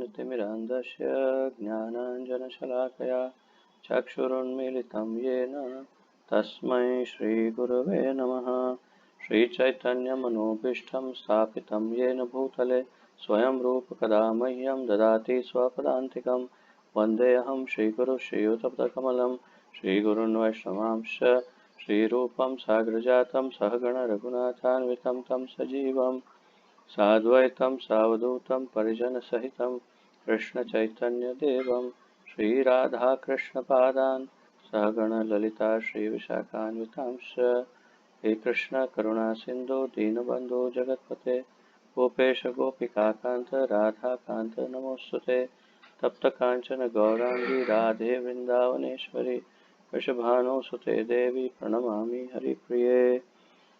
ज्ञानाञ्जनशलाकया ज्ञानाञ्जनशलाकया चक्षुरुन्मीलितं येन तस्मै श्रीगुरवे नमः। श्रीचैतन्यमनोभीष्टं स्थापितं येन भूतले स्वयं रूप कदा मह्यं ददाति स्वपदान्तिकं। वन्देऽहं श्रीगुरुं श्रीयुतपदकमलं श्रीगुरून् वैष्णवांश्च श्रीरूपं साग्रजातं सहगण रघुनाथान्वितं तं सजीवं साद्वैतं सावधूतं परिजनसहितं कृष्णचैतन्यदेवं श्रीराधाकृष्णपादान् सहगण ललिता श्रीविशाखान्वितांश्च। हे कृष्ण करुणा सिन्धु दीनबन्धु जगत्पते गोपेश गोपिकान्त राधाकान्त नमोस्तुते। तप्त कांचन गौरांगी राधे वृंदावनेश्वरी वृषभानुसुते देवी प्रणमामि हरिप्रिये।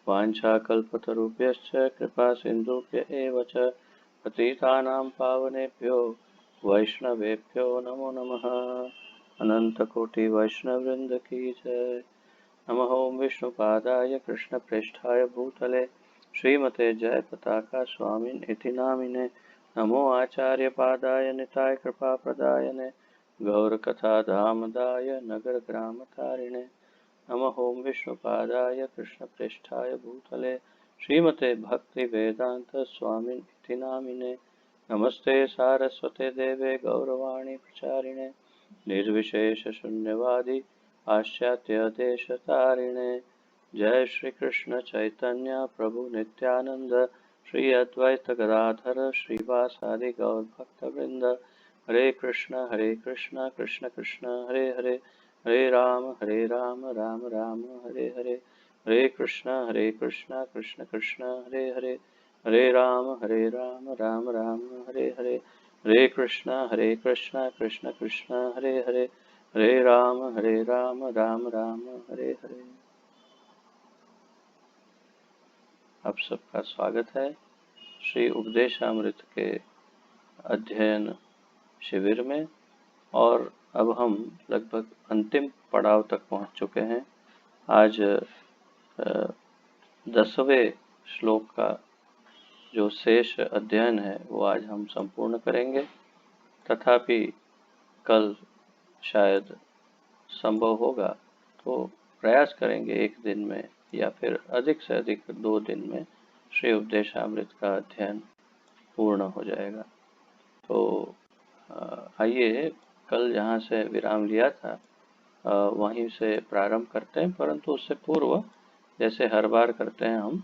वाञ्छाकल्पतरुभ्यश्च कृपा सिन्धुभ्य एव च पतितानां पावनेभ्यो वैष्णवेभ्यो नमो नमः। अनन्तकोटि वैष्णववृन्द की जय। नमः ओं विष्णुपादाय कृष्णप्रेष्ठाय भूतले श्रीमते जयपताका स्वामिन् इति नामिने। नमो आचार्यपादाय निताय कृपाप्रदायने गौरकथाधामदाय नगरग्रामतारिणे। नमः ओं विष्णुपादाय कृष्णप्रेष्ठाय भूतले श्रीमते भक्तिवेदांत स्वामिन् इति नामिने। नमस्ते सारस्वते देवे गौरवाणी प्रचारिणे निर्विशेष शून्यवादी पाश्चात्य देशतारिणे। जय श्री कृष्ण चैतन्य प्रभु नित्यानंद श्री अद्वैत गदाधर श्रीवासादि गौर भक्तवृंद। हरे कृष्ण कृष्ण कृष्ण हरे हरे हरे राम राम राम हरे हरे। हरे कृष्ण कृष्ण कृष्ण हरे हरे हरे राम राम राम हरे हरे। हरे कृष्ण कृष्ण कृष्ण हरे हरे हरे राम राम राम हरे हरे। आप सबका स्वागत है श्री उपदेशामृत के अध्ययन शिविर में। और अब हम लगभग अंतिम पड़ाव तक पहुंच चुके हैं। आज 10वें श्लोक का जो शेष अध्ययन है वो आज हम संपूर्ण करेंगे। तथापि कल शायद संभव होगा तो प्रयास करेंगे एक दिन में या फिर अधिक से अधिक 2 दिन में श्री उपदेशामृत का अध्ययन पूर्ण हो जाएगा। तो आइए कल जहाँ से विराम लिया था वहीं से प्रारंभ करते हैं, परंतु उससे पूर्व जैसे हर बार करते हैं हम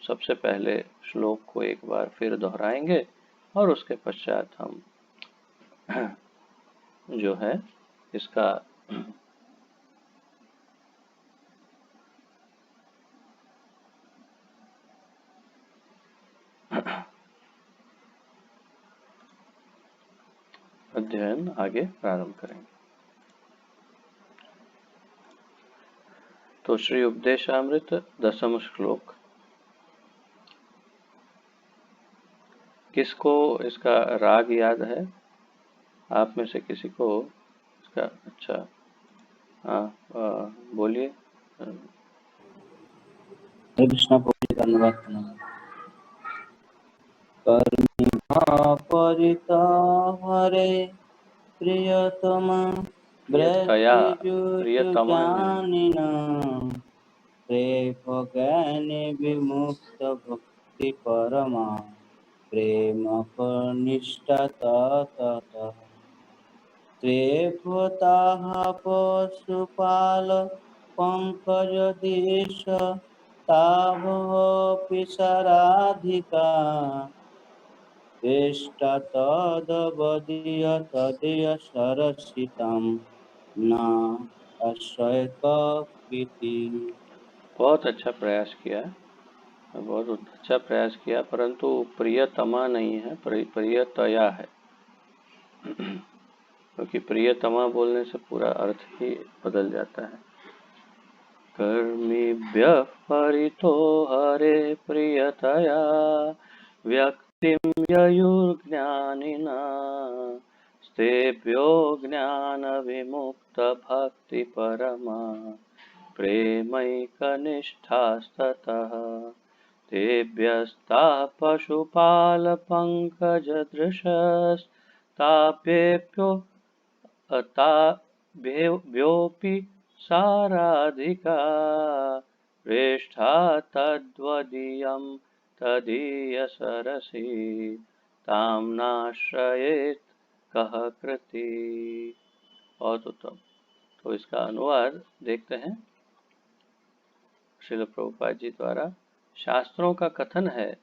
सबसे पहले श्लोक को एक बार फिर दोहराएंगे और उसके पश्चात हम जो है इसका अध्ययन आगे प्रारंभ करेंगे। तो श्री उपदेशामृत 10वां श्लोक। किसको इसका राग याद है? आप में से किसी को इसका? अच्छा, हाँ बोलिए। कृष्ण को धन्यवाद। परिता हरे प्रियतमा ज्ञानिना प्रेम ज्ञाने विमुक्त भक्ति परमा प्रेम निष्ठा ततः त्रेभताः पशुपाल पंकजदेश ताभोऽपि साराधिका चेष्टा तदवदीय तदीय सरसितं न आश्रयकपीति। बहुत अच्छा प्रयास किया, बहुत अच्छा प्रयास किया, परंतु प्रियतमा नहीं है, प्रियतया है। क्योंकि प्रियतमा बोलने से पूरा अर्थ ही बदल जाता है। कर्मिभ्यः परितो हरे प्रियतया व्यक्तिं ययुर्ज्ञानिना स्तेभ्यो ज्ञानविमुक्तभक्तिपरमा प्रेमैकनिष्ठास्ततः तेभ्यस्ताः पशुपालपङ्कजदृशस्ताभ्येभ्यो ताभ्योऽपि साराधिका प्रेष्ठा तद्वदीयं तदीयसरसि तां नाश्रयेत् कः कृति। बहुत उत्तम। तो इसका अनुवाद देखते हैं। श्रील प्रभुपाद जी द्वारा शास्त्रों का कथन है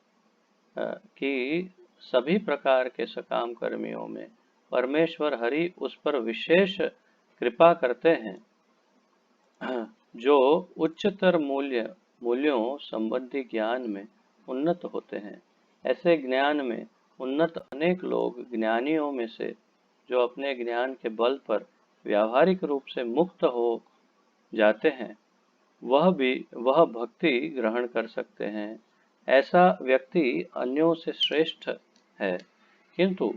कि सभी प्रकार के सकाम कर्मियों में परमेश्वर हरि उस पर विशेष कृपा करते हैं जो उच्चतर मूल्यों संबंधी ज्ञान में उन्नत होते हैं। ऐसे ज्ञान में उन्नत अनेक लोग ज्ञानियों में से जो अपने ज्ञान के बल पर व्यावहारिक रूप से मुक्त हो जाते हैं, वह भक्ति ग्रहण कर सकते हैं। ऐसा व्यक्ति अन्यों से श्रेष्ठ है, किंतु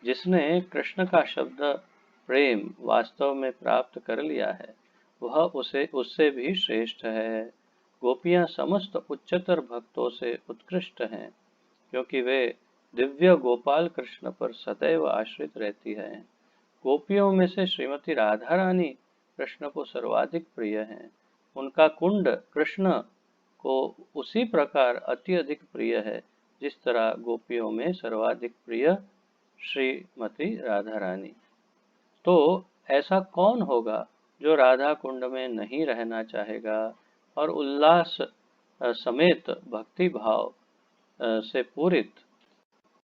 जिसने कृष्ण का शब्द प्रेम वास्तव में प्राप्त कर लिया है, वह उससे भी श्रेष्ठ है। गोपियां समस्त उच्चतर भक्तों से उत्कृष्ट हैं, क्योंकि वे दिव्य गोपाल कृष्ण पर सदैव आश्रित रहती हैं। गोपियों में से श्रीमती राधा रानी कृष्ण को सर्वाधिक प्रिय हैं। उनका कुंड कृष्ण को उसी प्रकार अति अधिक प्रिय है जिस तरह गोपियों में सर्वाधिक प्रिय श्रीमती राधा रानी। तो ऐसा कौन होगा जो राधा कुंड में नहीं रहना चाहेगा और उल्लास समेत भक्ति भाव से पूरित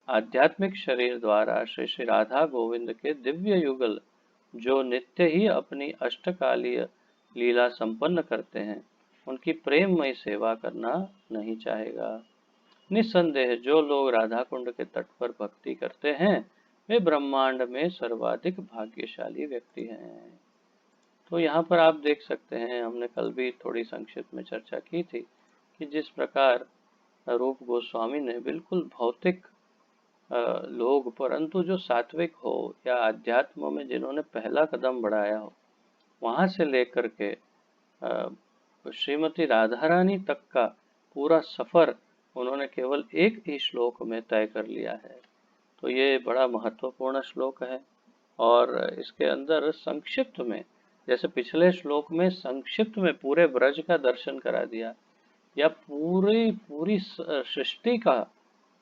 आध्यात्मिक शरीर द्वारा श्री श्री राधा गोविंद के दिव्य युगल जो नित्य ही अपनी अष्टकालीय लीला संपन्न करते हैं, उनकी प्रेममय सेवा करना नहीं चाहेगा। निस्संदेह जो लोग राधा कुंड के तट पर भक्ति करते हैं, वे ब्रह्मांड में सर्वाधिक भाग्यशाली व्यक्ति हैं। तो यहाँ पर आप देख सकते हैं, हमने कल भी थोड़ी संक्षिप्त में चर्चा की थी कि जिस प्रकार रूप गोस्वामी ने बिल्कुल भौतिक लोग, परंतु जो सात्विक हो या अध्यात्म में जिन्होंने पहला कदम बढ़ाया हो, वहां से लेकर के श्रीमती राधा रानी तक का पूरा सफर उन्होंने केवल एक ही श्लोक में तय कर लिया है। तो ये बड़ा महत्वपूर्ण श्लोक है और इसके अंदर संक्षिप्त में, जैसे पिछले श्लोक में संक्षिप्त में पूरे ब्रज का दर्शन करा दिया, या पूरी सृष्टि का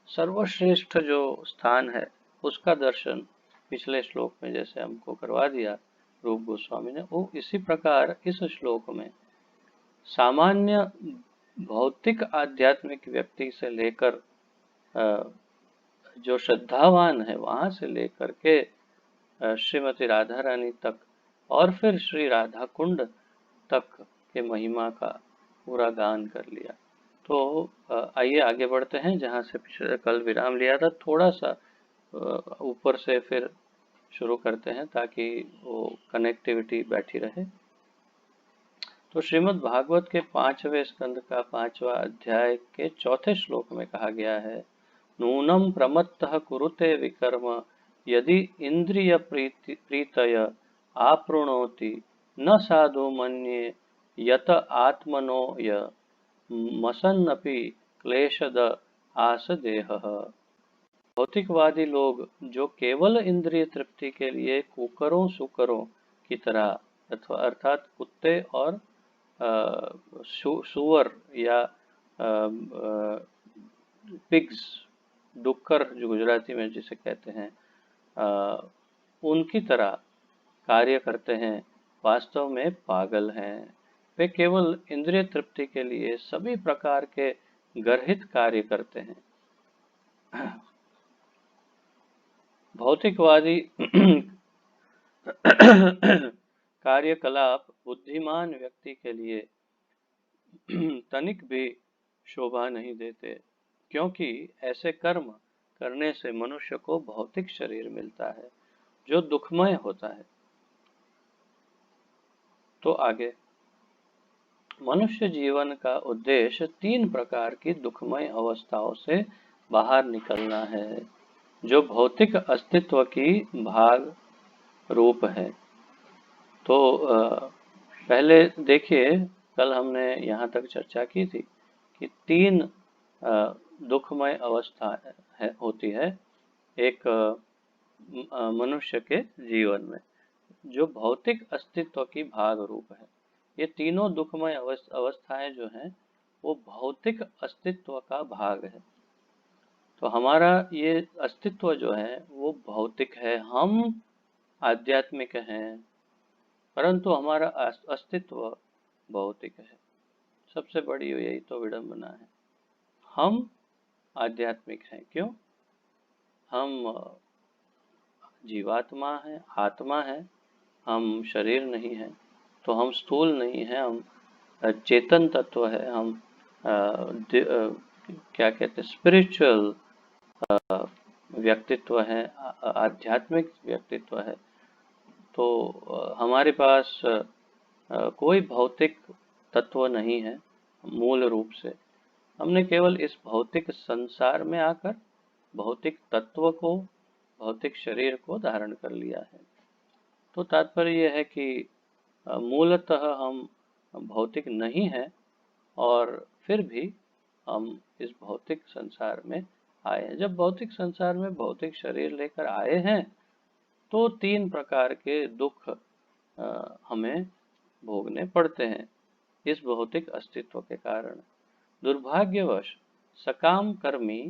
सर्वश्रेष्ठ जो स्थान है उसका दर्शन पिछले श्लोक में जैसे हमको करवा दिया रूप गोस्वामी ने, वो इसी प्रकार इस श्लोक में सामान्य भौतिक आध्यात्मिक व्यक्ति से लेकर जो श्रद्धावान है वहां से लेकर के श्रीमती राधा रानी तक और फिर श्री राधा कुंड तक के महिमा का पूरा गान कर लिया। तो आइए आगे बढ़ते हैं, जहाँ से पिछले कल विराम लिया था थोड़ा सा ऊपर से फिर शुरू करते हैं ताकि वो कनेक्टिविटी बैठी रहे। तो श्रीमद् भागवत के 5वें स्कंद का 5वां अध्याय के 4थे श्लोक में कहा गया है, नूनम प्रमत्तः कुरुते विकर्म यदि इंद्रिय प्रीतय आपृणोति न साधु मन्ये यत आत्मनो य मसन्नपि क्लेशद आस देह। भौतिकवादी लोग जो केवल इंद्रिय तृप्ति के लिए कुकरों सुकरों की तरह अर्थात कुत्ते और सुअर या पिग्स, डुक्कर जो गुजराती में जिसे कहते हैं, उनकी तरह कार्य करते हैं, वास्तव में पागल हैं। वे केवल इंद्रिय तृप्ति के लिए सभी प्रकार के गर्हित कार्य करते हैं। भौतिकवादी कार्यकलाप बुद्धिमान व्यक्ति के लिए तनिक भी शोभा नहीं देते, क्योंकि ऐसे कर्म करने से मनुष्य को भौतिक शरीर मिलता है जो दुखमय होता है। तो आगे, मनुष्य जीवन का उद्देश्य 3 प्रकार की दुखमय अवस्थाओं से बाहर निकलना है, जो भौतिक अस्तित्व की भाग रूप है। तो पहले देखिए, कल हमने यहाँ तक चर्चा की थी कि 3 दुखमय अवस्था होती है एक मनुष्य के जीवन में, जो भौतिक अस्तित्व की भाग रूप है। ये तीनों दुखमय अवस्थाएं जो हैं वो भौतिक अस्तित्व का भाग है। तो हमारा ये अस्तित्व जो है वो भौतिक है, हम आध्यात्मिक हैं, परंतु हमारा अस्तित्व भौतिक है। सबसे बड़ी यही तो विडंबना है। हम आध्यात्मिक हैं, क्यों? हम जीवात्मा है, आत्मा है, हम शरीर नहीं है, तो हम स्थूल नहीं है, हम चेतन तत्व है, हम क्या कहते हैं, स्पिरिचुअल व्यक्तित्व है, आध्यात्मिक व्यक्तित्व है। तो हमारे पास कोई भौतिक तत्व नहीं है मूल रूप से। हमने केवल इस भौतिक संसार में आकर भौतिक तत्व को, भौतिक शरीर को धारण कर लिया है। तो तात्पर्य यह है कि मूलतः हम भौतिक नहीं हैं, और फिर भी हम इस भौतिक संसार में आए हैं। जब भौतिक संसार में भौतिक शरीर लेकर आए हैं तो 3 प्रकार के दुख हमें भोगने पड़ते हैं इस भौतिक अस्तित्व के कारण। दुर्भाग्यवश सकाम कर्मी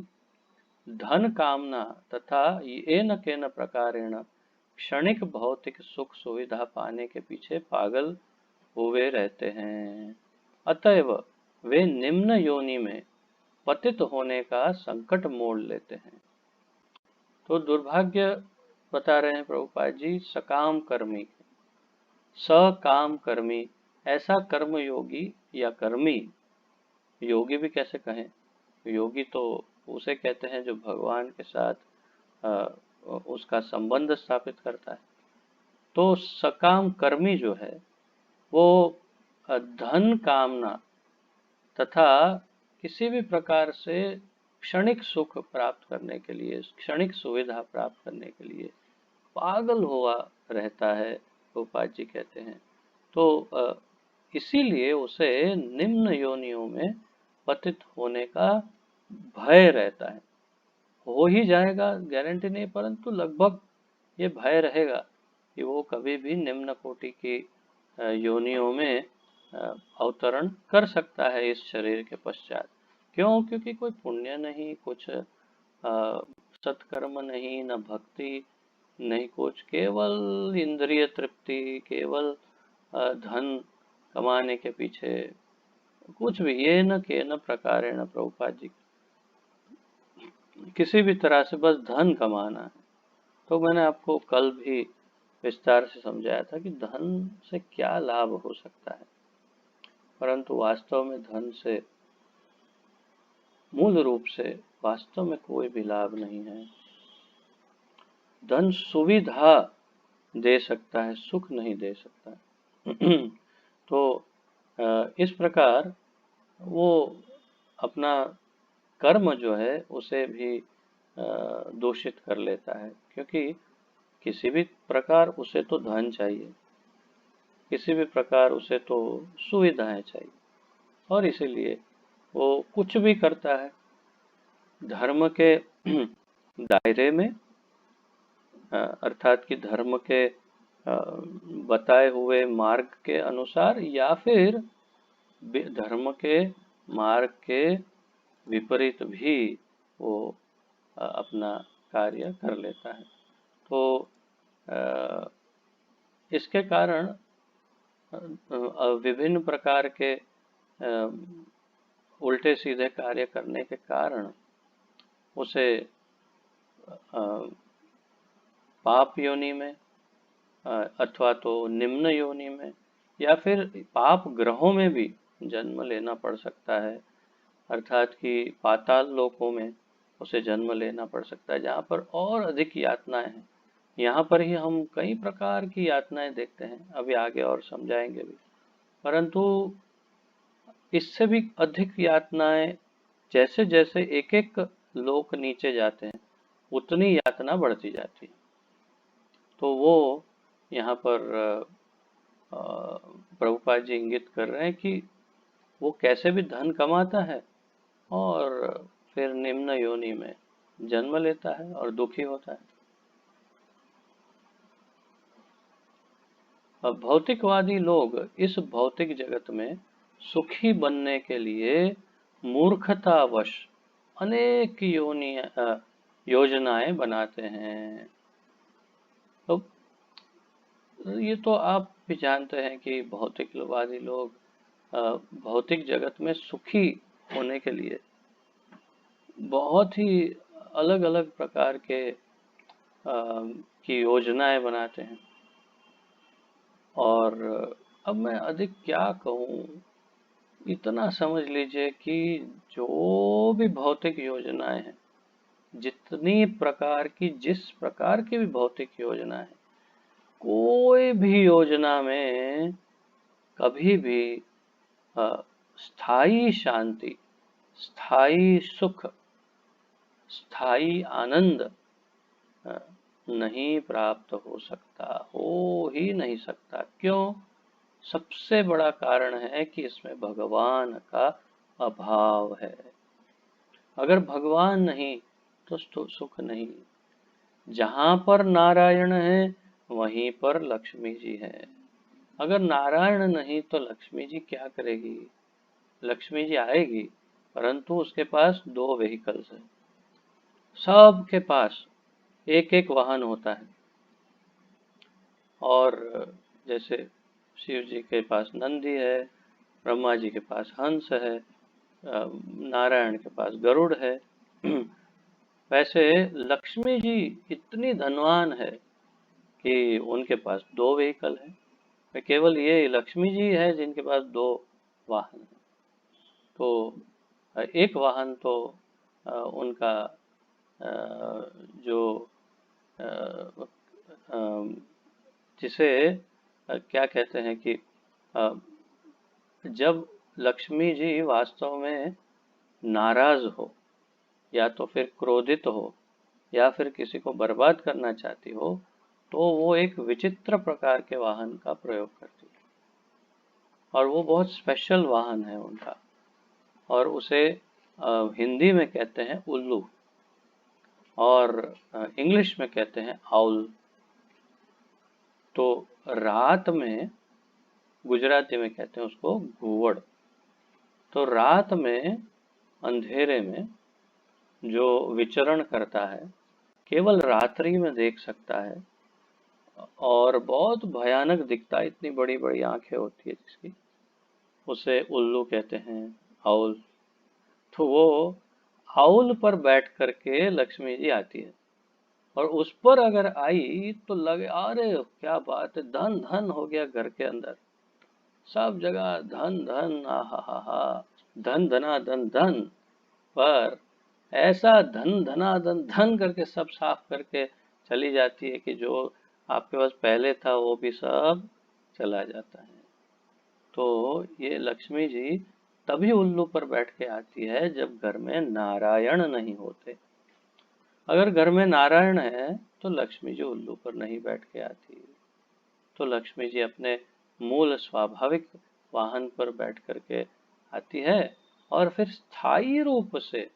धन कामना तथा येन केन प्रकारेण क्षणिक भौतिक सुख सुविधा पाने के पीछे पागल हुए रहते हैं। अतएव वे निम्न योनि में पतित होने का संकट मोड़ लेते हैं। तो दुर्भाग्य बता रहे हैं प्रभुपाद जी सकाम कर्मी, सकाम कर्मी, ऐसा कर्म योगी या कर्मी, योगी भी कैसे कहें, योगी तो उसे कहते हैं जो भगवान के साथ उसका संबंध स्थापित करता है। तो सकाम कर्मी जो है वो धन कामना तथा किसी भी प्रकार से क्षणिक सुख प्राप्त करने के लिए, क्षणिक सुविधा प्राप्त करने के लिए पागल हुआ रहता है, गोपाल जी कहते हैं। तो इसीलिए उसे निम्न योनियों में पतित होने का भय रहता है। हो ही जाएगा गारंटी नहीं, परंतु लगभग ये भय रहेगा कि वो कभी भी निम्न कोटि की योनियों में अवतरण कर सकता है इस शरीर के पश्चात। क्यों? क्योंकि कोई पुण्य नहीं, कुछ सत्कर्म नहीं, न भक्ति नहीं, कुछ, केवल इंद्रिय तृप्ति, केवल धन कमाने के पीछे, कुछ भी ये न के न प्रकारेण, प्रभुपाद जी किसी भी तरह से बस धन कमाना है। तो मैंने आपको कल भी विस्तार से समझाया था कि धन से क्या लाभ हो सकता है, परंतु वास्तव में धन से मूल रूप से वास्तव में कोई भी लाभ नहीं है। धन सुविधा दे सकता है, सुख नहीं दे सकता। तो इस प्रकार वो अपना कर्म जो है उसे भी दूषित कर लेता है, क्योंकि किसी भी प्रकार उसे तो धन चाहिए, किसी भी प्रकार उसे तो सुविधाएं चाहिए, और इसीलिए वो कुछ भी करता है धर्म के दायरे में, अर्थात कि धर्म के बताए हुए मार्ग के अनुसार, या फिर धर्म के मार्ग के विपरीत भी वो अपना कार्य कर लेता है। तो इसके कारण विभिन्न प्रकार के उल्टे सीधे कार्य करने के कारण उसे पाप योनि में अथवा तो निम्न योनि में या फिर पाप ग्रहों में भी जन्म लेना पड़ सकता है, अर्थात कि पाताल लोकों में उसे जन्म लेना पड़ सकता है, जहाँ पर और अधिक यातनाएं हैं। यहाँ पर ही हम कई प्रकार की यातनाएं देखते हैं, अभी आगे और समझाएंगे भी, परंतु इससे भी अधिक यातनाएं, जैसे जैसे एक एक लोक नीचे जाते हैं उतनी यातना बढ़ती जाती है। तो वो यहाँ पर प्रभुपाद जी इंगित कर रहे हैं कि वो कैसे भी धन कमाता है, और फिर निम्न योनि में जन्म लेता है और दुखी होता है। अब भौतिकवादी लोग इस भौतिक जगत में सुखी बनने के लिए मूर्खतावश अनेक योजनाएं बनाते हैं। तो ये तो आप भी जानते हैं कि भौतिकवादी लोग भौतिक जगत में सुखी होने के लिए बहुत ही अलग अलग प्रकार के की योजनाएं बनाते हैं। और अब मैं अधिक क्या कहूँ, इतना समझ लीजिए कि जो भी भौतिक योजनाएं हैं, जितनी प्रकार की जिस प्रकार की भी भौतिक योजना है, कोई भी योजना में कभी भी स्थायी शांति, स्थायी सुख, स्थायी आनंद नहीं प्राप्त हो सकता, हो ही नहीं सकता। क्यों? सबसे बड़ा कारण है कि इसमें भगवान का अभाव है। अगर भगवान नहीं तो सुख नहीं। जहाँ पर नारायण है वहीं पर लक्ष्मी जी है। अगर नारायण नहीं तो लक्ष्मी जी क्या करेगी? लक्ष्मी जी आएगी, परंतु उसके पास 2 व्हीकल्स हैं। सबके पास एक एक वाहन होता है। और जैसे शिव जी के पास नंदी है, ब्रह्मा जी के पास हंस है, नारायण के पास गरुड़ है। वैसे लक्ष्मी जी इतनी धनवान है कि उनके पास 2 व्हीकल है। केवल ये लक्ष्मी जी है जिनके पास 2 वाहन है। तो एक वाहन तो उनका जो जिसे क्या कहते हैं कि जब लक्ष्मी जी वास्तव में नाराज हो, या तो फिर क्रोधित हो, या फिर किसी को बर्बाद करना चाहती हो, तो वो एक विचित्र प्रकार के वाहन का प्रयोग करती है। और वो बहुत स्पेशल वाहन है उनका, और उसे हिंदी में कहते हैं उल्लू, और इंग्लिश में कहते हैं आउल। तो रात में गुजराती में कहते हैं उसको घुवड़। तो रात में अंधेरे में जो विचरण करता है, केवल रात्रि में देख सकता है, और बहुत भयानक दिखता है, इतनी बड़ी बड़ी आंखें होती है जिसकी, उसे उल्लू कहते हैं, आउल। तो वो आउल पर बैठ करके लक्ष्मी जी आती है, और उस पर अगर आई तो लगे अरे क्या बात है, धन धन हो गया घर के अंदर, सब जगह धन धन, आहा हा हा, धन धना धन धन। पर ऐसा धन धना धन धन करके सब साफ करके चली जाती है कि जो आपके पास पहले था वो भी सब चला जाता है। तो ये लक्ष्मी जी तभी उल्लू पर बैठ के आती है जब घर में नारायण नहीं होते। अगर घर में नारायण है तो लक्ष्मी जी उल्लू पर नहीं बैठ के आती। तो लक्ष्मी जी अपने मूल स्वाभाविक वाहन पर बैठ करके आती है, और फिर स्थायी रूप से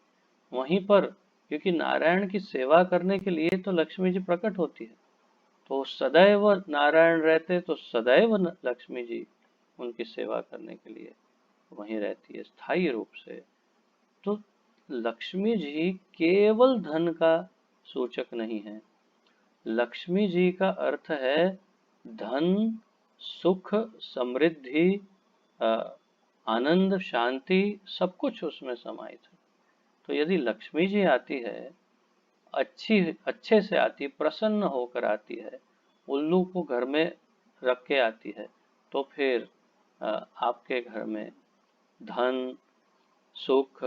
वहीं पर, क्योंकि नारायण की सेवा करने के लिए तो लक्ष्मी जी प्रकट होती है, तो सदैव नारायण रहते तो सदैव लक्ष्मी जी उनकी सेवा करने के लिए वहीं रहती है स्थायी रूप से। तो लक्ष्मी जी केवल धन का सूचक नहीं है। लक्ष्मी जी का अर्थ है धन, सुख, समृद्धि, आनंद, शांति, सब कुछ उसमें समाहित है। तो यदि लक्ष्मी जी आती है, अच्छे से आती है, प्रसन्न होकर आती है, उल्लू को घर में रख के आती है, तो फिर आपके घर में धन, सुख,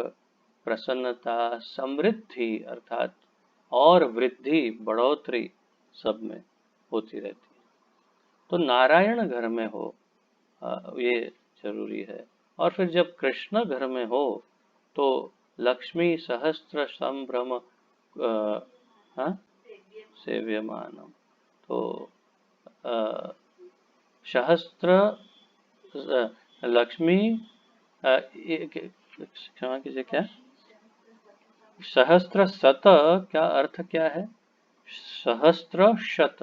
प्रसन्नता, समृद्धि अर्थात और वृद्धि, बढ़ोतरी सब में होती रहती है। तो नारायण घर में हो, ये जरूरी है। और फिर जब कृष्ण घर में हो तो लक्ष्मी सहस्त्र संभ्रम सेव्यमानम। तो सहस्त्र लक्ष्मी, क्षमा कीजिए क्या? सहस्त्र शत का अर्थ क्या है? सहस्त्र शत,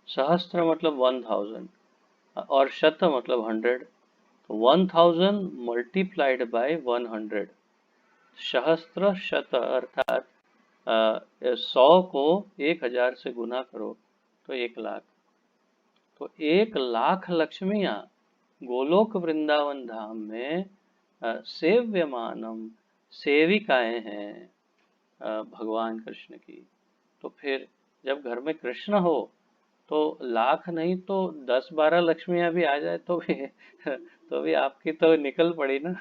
सहस्त्र मतलब 1000 और शत मतलब 100, 1000 मल्टीप्लाइड बाय 100, सहस्त्र शत अर्थात 100 को 1000 से गुना करो तो 1 लाख। तो 1 लाख लक्ष्मियाँ गोलोक वृंदावन धाम में सेव्यमानम, सेविकाएं हैं भगवान कृष्ण की। तो फिर जब घर में कृष्ण हो तो लाख नहीं तो 10-12 लक्ष्मियां भी आ जाए तो भी तो भी आपकी तो निकल पड़ी ना।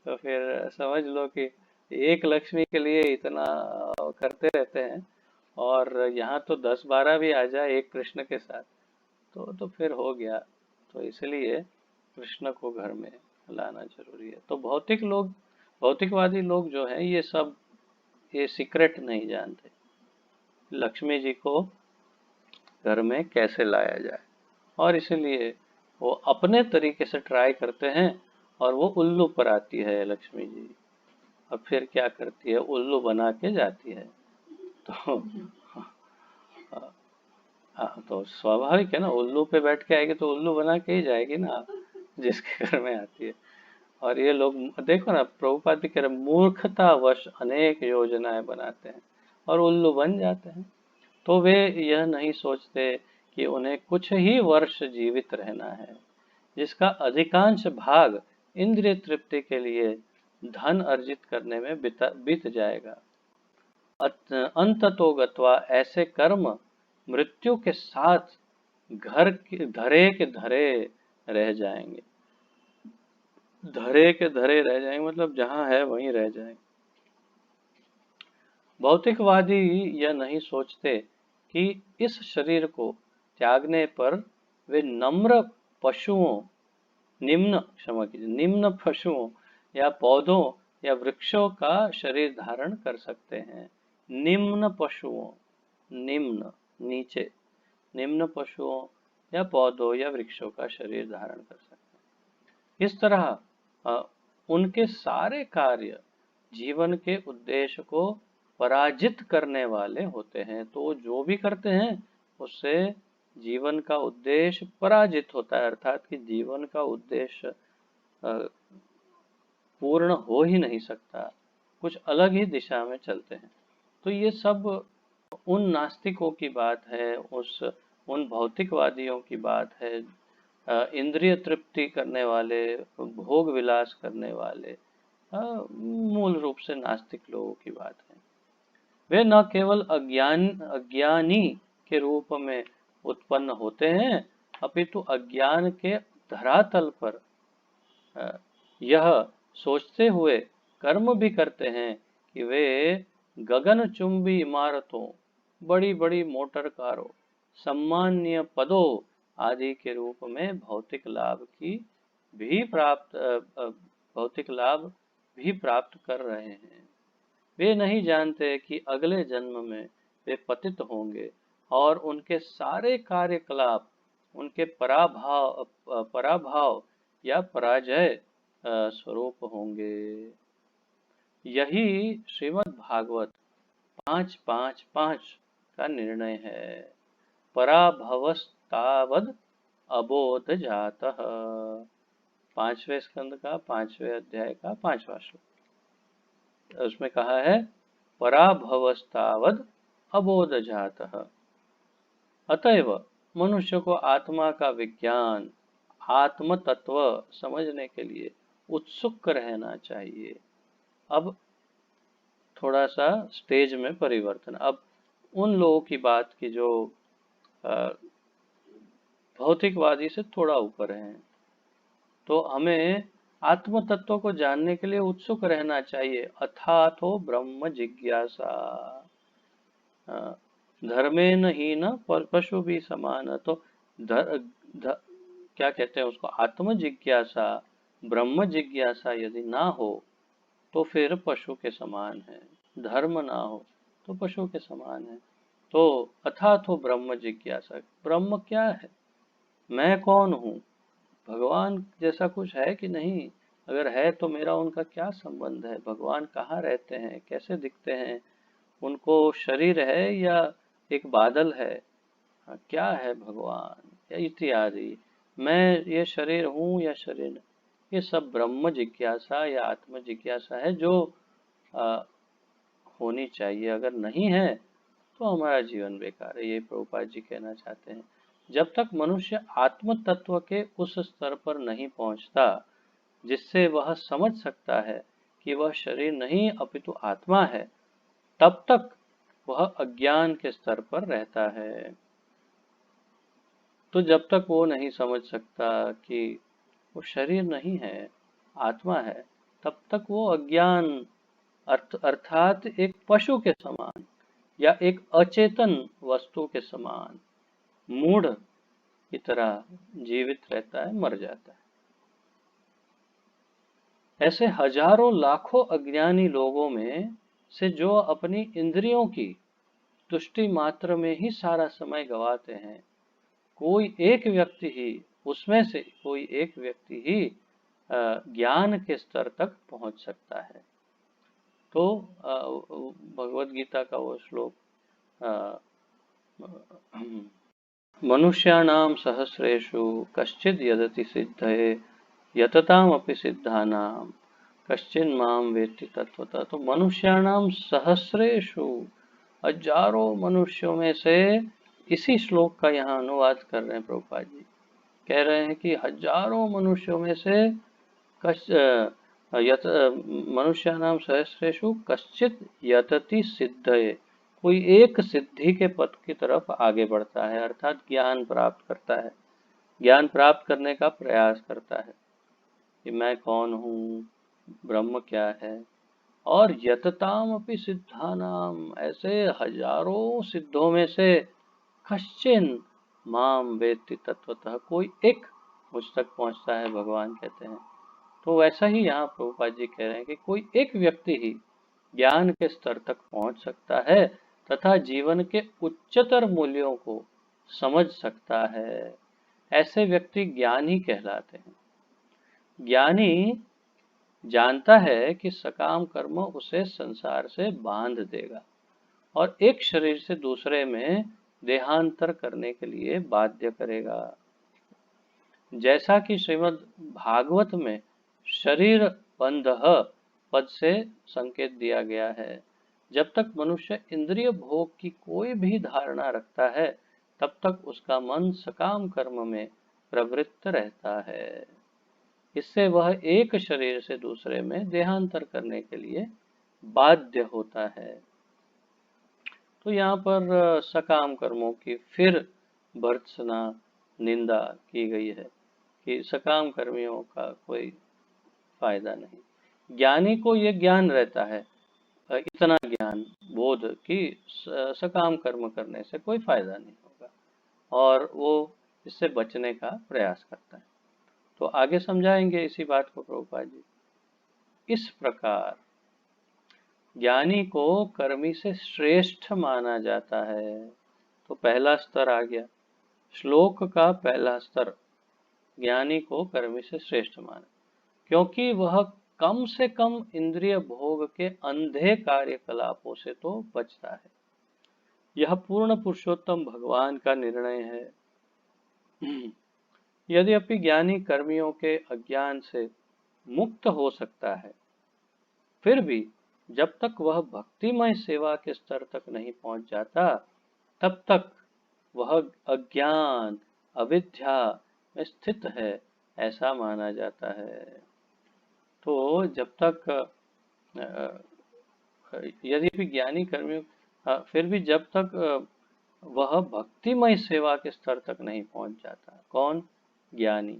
तो फिर समझ लो कि एक लक्ष्मी के लिए इतना करते रहते हैं, और यहाँ तो 10-12 भी आ जाए एक कृष्ण के साथ तो फिर हो गया। तो इसलिए कृष्ण को घर में लाना जरूरी है। तो भौतिकवादी लोग जो हैं ये सब ये सीक्रेट नहीं जानते, लक्ष्मी जी को घर में कैसे लाया जाए, और इसलिए वो अपने तरीके से ट्राई करते हैं, और वो उल्लू पर आती है लक्ष्मी जी, और फिर क्या करती है, उल्लू बना के जाती है। तो हाँ, तो स्वाभाविक है ना, उल्लू पे बैठ के आएगी तो उल्लू बना के ही जाएगी ना जिसके घर में आती है। और ये लोग देखो ना, प्रभुपाद भी कह रहे मूर्खतावश अनेक योजनाएं बनाते हैं और उल्लू बन जाते हैं। तो वे यह नहीं सोचते कि उन्हें कुछ ही वर्ष जीवित रहना है, जिसका अधिकांश भाग इंद्रिय तृप्ति के लिए धन अर्जित करने में बीत जाएगा। अंततो गत्वा ऐसे कर्म मृत्यु के साथ धरे के धरे रह जाएंगे। धरे के धरे रह जाएंगे मतलब जहां है वहीं रह जाएंगे। भौतिकवादी यह नहीं सोचते कि इस शरीर को त्यागने पर वे नम्र पशुओं, क्षमा कीजिए, निम्न पशुओं या पौधों या वृक्षों का शरीर धारण कर सकते हैं। निम्न पशुओं, निम्न नीचे, निम्न पशुओं या पौधों या वृक्षों का शरीर धारण कर सकते हैं। इस तरह उनके सारे कार्य जीवन के उद्देश्य को पराजित करने वाले होते हैं। तो वो जो भी करते हैं उससे जीवन का उद्देश्य पराजित होता है, अर्थात कि जीवन का उद्देश्य पूर्ण हो ही नहीं सकता, कुछ अलग ही दिशा में चलते हैं। तो ये सब उन नास्तिकों की बात है, उन भौतिकवादियों की बात है, इंद्रिय तृप्ति करने वाले, भोग विलास करने वाले, मूल रूप से नास्तिक लोगों की बात है। वे न केवल अज्ञानी के रूप में उत्पन्न होते हैं, अपितु अज्ञान के धरातल पर यह सोचते हुए कर्म भी करते हैं कि वे गगनचुंबी इमारतों, बड़ी बड़ी मोटर कारों, सम्मानीय पदों आदि के रूप में भौतिक लाभ भी प्राप्त कर रहे हैं। वे नहीं जानते कि अगले जन्म में वे पतित होंगे और उनके सारे कार्यकलाप उनके पराभाव या पराजय स्वरूप होंगे। यही श्रीमद् भागवत 5.5.5 का निर्णय है। पराभवस्तावद अबोध जातः, 5वें स्कंद का 5वें अध्याय का 5वां श्लोक। उसमें कहा है पराभवस्तावद अबोध जातः। अतएव मनुष्य को आत्मा का विज्ञान, आत्म तत्व समझने के लिए उत्सुक रहना चाहिए। अब थोड़ा सा स्टेज में परिवर्तन, अब उन लोगों की बात की जो भौतिकवादी से थोड़ा ऊपर हैं। तो हमें आत्म तत्व को जानने के लिए उत्सुक रहना चाहिए। अथातो ब्रह्म जिज्ञासा, धर्मेण हीन पशु भी समान। तो क्या कहते हैं उसको, आत्म जिज्ञासा, ब्रह्म जिज्ञासा यदि ना हो तो फिर पशु के समान है, धर्म ना हो तो पशु के समान है। तो अथातो ब्रह्म जिज्ञासा, ब्रह्म क्या है, मैं कौन हूँ, भगवान जैसा कुछ है कि नहीं, अगर है तो मेरा उनका क्या संबंध है? भगवान कहाँ रहते हैं, कैसे दिखते हैं, उनको शरीर है या एक बादल है? हाँ, क्या है भगवान या इत्यादि। मैं ये शरीर हूँ या शरीर नहीं, ये सब ब्रह्म जिज्ञासा या आत्म जिज्ञासा है जो आ, होनी चाहिए। अगर नहीं है तो हमारा जीवन बेकार है, ये प्रभुपाद जी कहना चाहते हैं। जब तक मनुष्य आत्म तत्व के उस स्तर पर नहीं पहुंचता जिससे वह समझ सकता है कि वह शरीर नहीं अपितु आत्मा है, तब तक वह अज्ञान के स्तर पर रहता है। तो जब तक वो नहीं समझ सकता कि वो शरीर नहीं है, आत्मा है, तब तक वो अज्ञान अर्थात एक पशु के समान या एक अचेतन वस्तु के समान मूढ़ की तरह जीवित रहता है, मर जाता है। ऐसे हजारों लाखों अज्ञानी लोगों में से जो अपनी इंद्रियों की तुष्टि मात्र में ही सारा समय गवाते हैं, कोई एक व्यक्ति ही उसमें से कोई एक व्यक्ति ही ज्ञान के स्तर तक पहुंच सकता है। तो भगवत गीता का वो श्लोक, मनुष्याणां सहस्रेषु कश्चिद् यदति सिद्धये यततामपि सिद्धानां कश्चिन्मां वेत्ति तत्वतः। तो मनुष्याणां सहस्रेषु, हजारों मनुष्यों में से, इसी श्लोक का यहाँ अनुवाद कर रहे हैं प्रभुपाद जी। कह रहे हैं कि हजारों मनुष्यों में से मनुष्याणां सहस्रेषु कश्चित् यतति सिद्धये, कोई एक सिद्धि के पथ की तरफ आगे बढ़ता है, अर्थात ज्ञान प्राप्त करता है, ज्ञान प्राप्त करने का प्रयास करता है कि मैं कौन हूँ, ब्रह्म क्या है। और यतताम अपि सिद्धानाम, ऐसे हजारों सिद्धों में से कश्चिन माम वेत्ति तत्वतः, कोई एक मुझ तक पहुंचता है, भगवान कहते हैं। तो वैसा ही यहाँ प्रभुपाद जी कह रहे हैं कि कोई एक व्यक्ति ही ज्ञान के स्तर तक पहुंच सकता है तथा जीवन के उच्चतर मूल्यों को समझ सकता है। ऐसे व्यक्ति ज्ञानी कहलाते हैं। ज्ञानी जानता है कि सकाम कर्म उसे संसार से बांध देगा और एक शरीर से दूसरे में देहांतर करने के लिए बाध्य करेगा। जैसा कि श्रीमद् भागवत में शरीर बंधः पद से संकेत दिया गया है, जब तक मनुष्य इंद्रिय भोग की कोई भी धारणा रखता है तब तक उसका मन सकाम कर्म में प्रवृत्त रहता है। इससे वह एक शरीर से दूसरे में देहांतर करने के लिए बाध्य होता है। तो यहाँ पर सकाम कर्मों की फिर भर्त्सना, निंदा की गई है कि सकाम कर्मियों का कोई फायदा नहीं। ज्ञानी को ये ज्ञान रहता है, इतना ज्ञान बोध कि सकाम कर्म करने से कोई फायदा नहीं होगा और वो इससे बचने का प्रयास करता है। तो आगे समझाएंगे इसी बात को प्रभुपाद जी। इस प्रकार ज्ञानी को कर्मी से श्रेष्ठ माना जाता है। तो पहला स्तर आ गया, श्लोक का पहला स्तर, ज्ञानी को कर्मी से श्रेष्ठ माना, क्योंकि वह कम से कम इंद्रिय भोग के अंधे कार्यकलापों से तो बचता है। यह पूर्ण पुरुषोत्तम भगवान का निर्णय है। यद्यपि ज्ञानी कर्मियों के अज्ञान से मुक्त हो सकता है, फिर भी जब तक वह भक्तिमय सेवा के स्तर तक नहीं पहुंच जाता तब तक वह अज्ञान अविद्या में स्थित है, ऐसा माना जाता है। तो जब तक यदि ज्ञानी कर्मियों, फिर भी जब तक वह भक्तिमय सेवा के स्तर तक नहीं पहुंच जाता, कौन? ज्ञानी,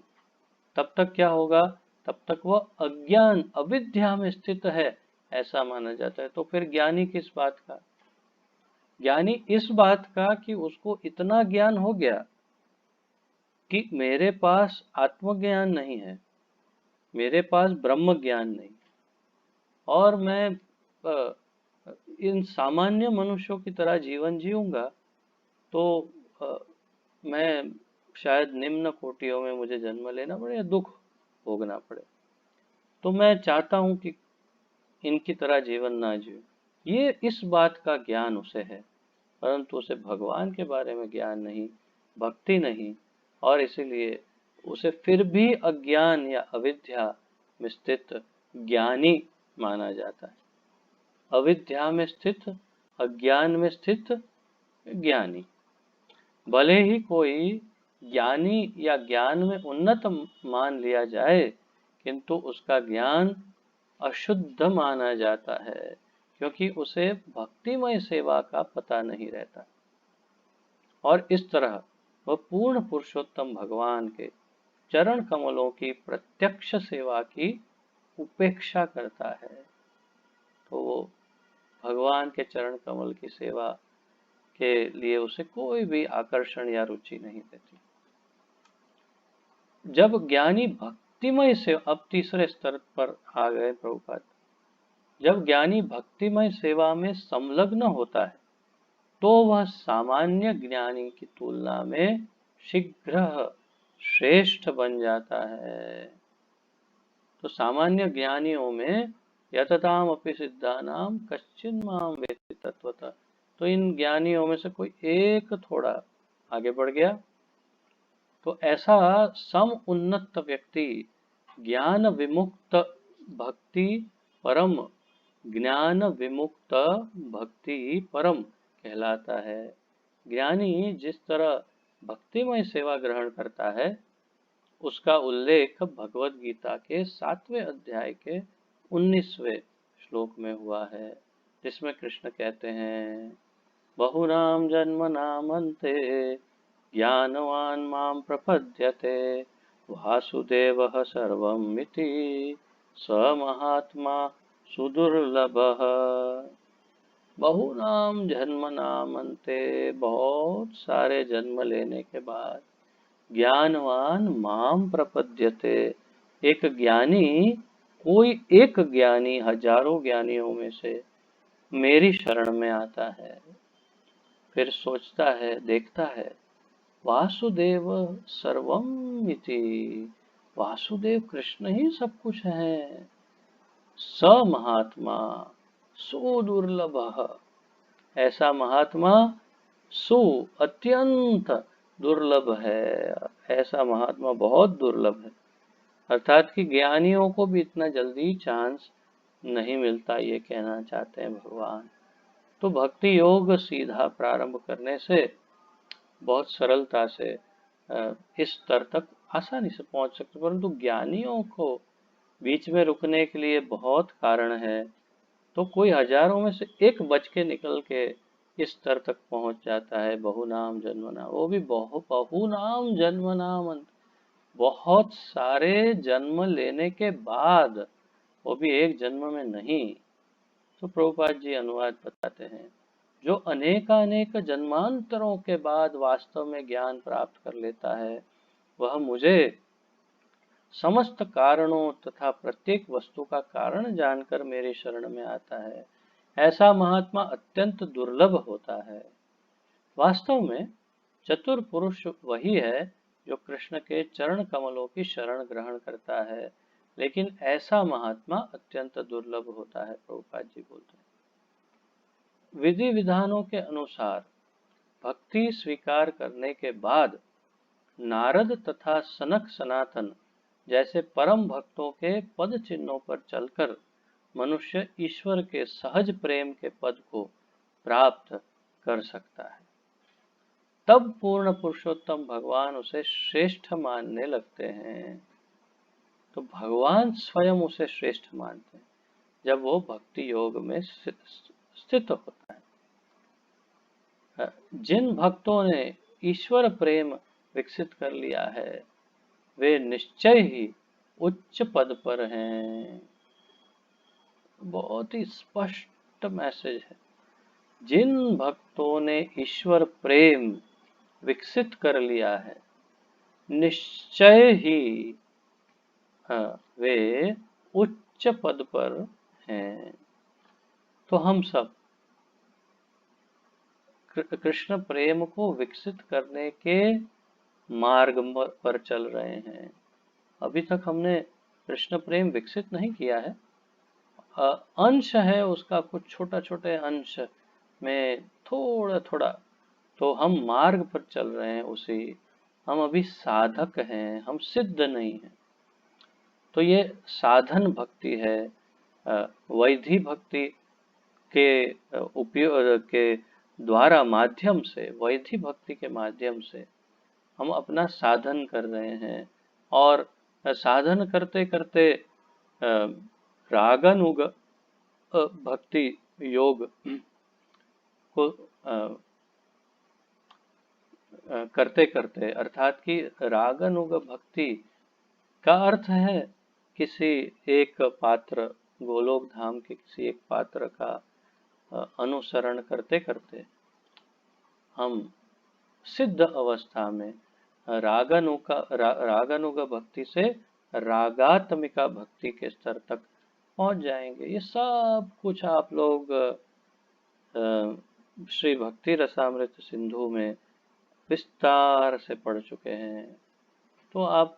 तब तक क्या होगा? तब तक वह अज्ञान अविद्या में स्थित है, ऐसा माना जाता है। तो फिर ज्ञानी किस बात का? ज्ञानी इस बात का कि उसको इतना ज्ञान हो गया कि मेरे पास आत्मज्ञान नहीं है, मेरे पास ब्रह्म ज्ञान नहीं, और मैं इन सामान्य मनुष्यों की तरह जीवन जीऊंगा तो मैं शायद निम्न कोटियों में मुझे जन्म लेना पड़े या दुख भोगना पड़े। तो मैं चाहता हूँ कि इनकी तरह जीवन ना जियो। ये इस बात का ज्ञान उसे है, परंतु उसे भगवान के बारे में ज्ञान नहीं, भक्ति नहीं, और इसीलिए उसे फिर भी अज्ञान या अविद्या में स्थित ज्ञानी माना जाता है। अविद्या में स्थित, अज्ञान में स्थित ज्ञानी। भले ही कोई ज्ञानी या ज्ञान में उन्नत मान लिया जाए, किंतु उसका ज्ञान अशुद्ध माना जाता है, क्योंकि उसे भक्तिमय सेवा का पता नहीं रहता, और इस तरह वह पूर्ण पुरुषोत्तम भगवान के चरण कमलों की प्रत्यक्ष सेवा की उपेक्षा करता है। तो वो भगवान के चरण कमल की सेवा के लिए उसे कोई भी आकर्षण या रुचि नहीं रहती। जब ज्ञानी भक्तिमय से, अब तीसरे स्तर पर आ गए प्रभुपाद, जब ज्ञानी भक्तिमय सेवा में संलग्न होता है तो वह सामान्य ज्ञानी की तुलना में शीघ्र श्रेष्ठ बन जाता है। तो सामान्य ज्ञानियों में यतताम अपि सिद्धानाम कश्चिन माम वेत्ति तत्वतः, तो इन ज्ञानियों में से कोई एक थोड़ा आगे बढ़ गया। तो ऐसा सम उन्नत व्यक्ति ज्ञान विमुक्त भक्ति परम, ज्ञान विमुक्त भक्ति परम कहलाता है। ज्ञानी जिस तरह भक्तिमय सेवा ग्रहण करता है, उसका उल्लेख भगवत गीता के 7वें अध्याय के 19वें श्लोक में हुआ है, जिसमें कृष्ण कहते हैं, बहुनाम जन्मनामन्ते ज्ञानवान मां प्रपद्यते वासुदेवः सर्वमिति स महात्मा सुदुर्लभः। बहुनाम जन्मनामन्ते, बहुत सारे जन्म लेने के बाद, ज्ञानवान माम प्रपद्यते, एक ज्ञानी, कोई एक ज्ञानी हजारों ज्ञानियों में से मेरी शरण में आता है, फिर सोचता है, देखता है, वासुदेव सर्वम इति, वासुदेव कृष्ण ही सब कुछ है, स महात्मा सुदुर्लभ, ऐसा महात्मा सु अत्यंत दुर्लभ है, ऐसा महात्मा बहुत दुर्लभ है। अर्थात कि ज्ञानियों को भी इतना जल्दी चांस नहीं मिलता, ये कहना चाहते हैं भगवान। तो भक्ति योग सीधा प्रारंभ करने से बहुत सरलता से इस स्तर तक आसानी से पहुंच सकते, परंतु ज्ञानियों को बीच में रुकने के लिए बहुत कारण है। तो कोई हजारों में से एक बच के निकल के इस स्तर तक पहुंच जाता है, बहुनाम जन्मनाम, वो भी बहुनाम जन्मनाम, बहुत सारे जन्म लेने के बाद, वो भी एक जन्म में नहीं। तो प्रभुपाद जी अनुवाद बताते हैं, जो अनेकानेक जन्मांतरों के बाद वास्तव में ज्ञान प्राप्त कर लेता है, वह मुझे समस्त कारणों तथा प्रत्येक वस्तु का कारण जानकर मेरी शरण में आता है। ऐसा महात्मा अत्यंत दुर्लभ होता है। वास्तव में चतुर पुरुष वही है जो कृष्ण के चरण कमलों की शरण ग्रहण करता है, लेकिन ऐसा महात्मा अत्यंत दुर्लभ होता है, प्रभुपाद जी बोलते हैं। विधि विधानों के अनुसार भक्ति स्वीकार करने के बाद नारद तथा सनक सनातन जैसे परम भक्तों के पद चिन्हों पर चलकर मनुष्य ईश्वर के सहज प्रेम के पद को प्राप्त कर सकता है। तब पूर्ण पुरुषोत्तम भगवान उसे श्रेष्ठ मानने लगते हैं। तो भगवान स्वयं उसे श्रेष्ठ मानते हैं जब वो भक्ति योग में स्थित होता है। जिन भक्तों ने ईश्वर प्रेम विकसित कर लिया है, वे निश्चय ही उच्च पद पर हैं। बहुत ही स्पष्ट मैसेज है। जिन भक्तों ने ईश्वर प्रेम विकसित कर लिया है, निश्चय ही वे उच्च पद पर हैं। तो हम सब कृष्ण प्रेम को विकसित करने के मार्ग पर चल रहे हैं। अभी तक हमने कृष्ण प्रेम विकसित नहीं किया है, अंश है उसका, कुछ छोटा छोटे अंश में थोड़ा थोड़ा। तो हम मार्ग पर चल रहे हैं उसी, हम अभी साधक हैं, हम सिद्ध नहीं हैं। तो ये साधन भक्ति है, वैधि भक्ति के उपयोग के द्वारा, माध्यम से, वैधि भक्ति के माध्यम से हम अपना साधन कर रहे हैं। और साधन करते करते रागानुग भक्ति योग को करते करते, अर्थात कि रागानुग भक्ति का अर्थ है किसी एक पात्र, गोलोक धाम के किसी एक पात्र का अनुसरण करते करते हम सिद्ध अवस्था में रागानुग भक्ति से रागात्मिका भक्ति के स्तर तक पहुंच जाएंगे। ये सब कुछ आप लोग श्री भक्ति रसामृत सिंधु में विस्तार से पढ़ चुके हैं, तो आप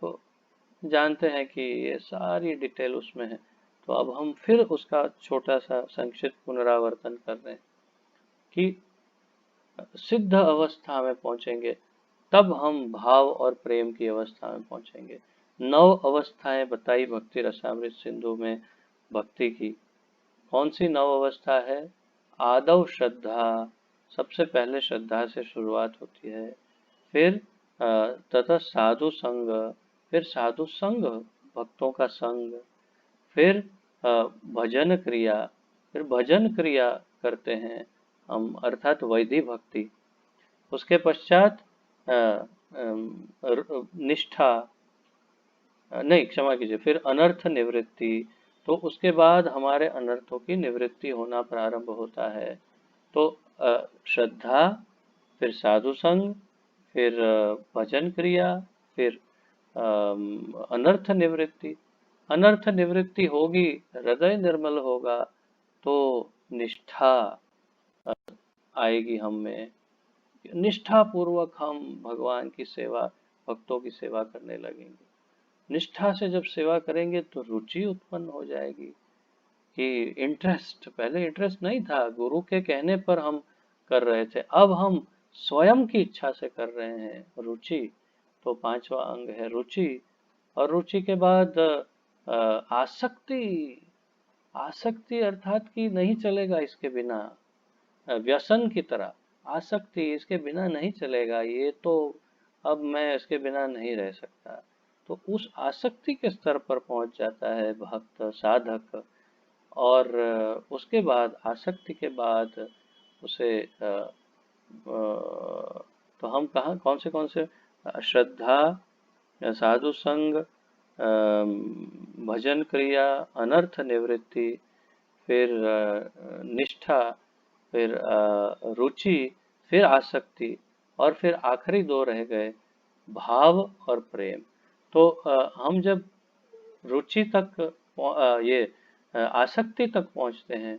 जानते हैं कि ये सारी डिटेल उसमें है। तो अब हम फिर उसका छोटा सा संक्षिप्त पुनरावर्तन कर रहे हैं कि सिद्ध अवस्था में पहुंचेंगे तब हम भाव और प्रेम की अवस्था में पहुंचेंगे। 9 अवस्थाएं बताई भक्ति रसामृत सिंधु में भक्ति की। कौन सी 9 अवस्था है? आदौ श्रद्धा, सबसे पहले श्रद्धा से शुरुआत होती है। फिर तथा साधु संग, फिर साधु संग, भक्तों का संग। फिर भजन क्रिया, फिर भजन क्रिया करते हैं हम, अर्थात वैधि भक्ति। उसके पश्चात निष्ठा, नहीं क्षमा कीजिए, फिर अनर्थ निवृत्ति। तो उसके बाद हमारे अनर्थों की निवृत्ति होना प्रारंभ होता है। तो श्रद्धा, फिर साधु संग, फिर भजन क्रिया, फिर अनर्थ निवृत्ति। अनर्थ निवृत्ति होगी, हृदय निर्मल होगा, तो निष्ठा आएगी हम में। निष्ठा पूर्वक हम भगवान की सेवा, भक्तों की सेवा करने लगेंगे। निष्ठा से जब सेवा करेंगे तो रुचि उत्पन्न हो जाएगी कि इंटरेस्ट, पहले इंटरेस्ट नहीं था, गुरु के कहने पर हम कर रहे थे, अब हम स्वयं की इच्छा से कर रहे हैं, रुचि। तो 5वां अंग है रुचि। और रुचि के बाद आसक्ति। आसक्ति अर्थात कि नहीं चलेगा इसके बिना, व्यसन की तरह आसक्ति, इसके बिना नहीं चलेगा, ये तो अब मैं इसके बिना नहीं रह सकता। तो उस आसक्ति के स्तर पर पहुंच जाता है भक्त साधक। और उसके बाद, आसक्ति के बाद उसे तो हम कहाँ, कौन से श्रद्धा, साधु संग, भजन क्रिया, अनर्थ निवृत्ति, फिर निष्ठा, फिर रुचि, फिर आसक्ति, और फिर आखिरी 2 रह गए, भाव और प्रेम। तो हम जब रुचि तक ये आसक्ति तक पहुंचते हैं,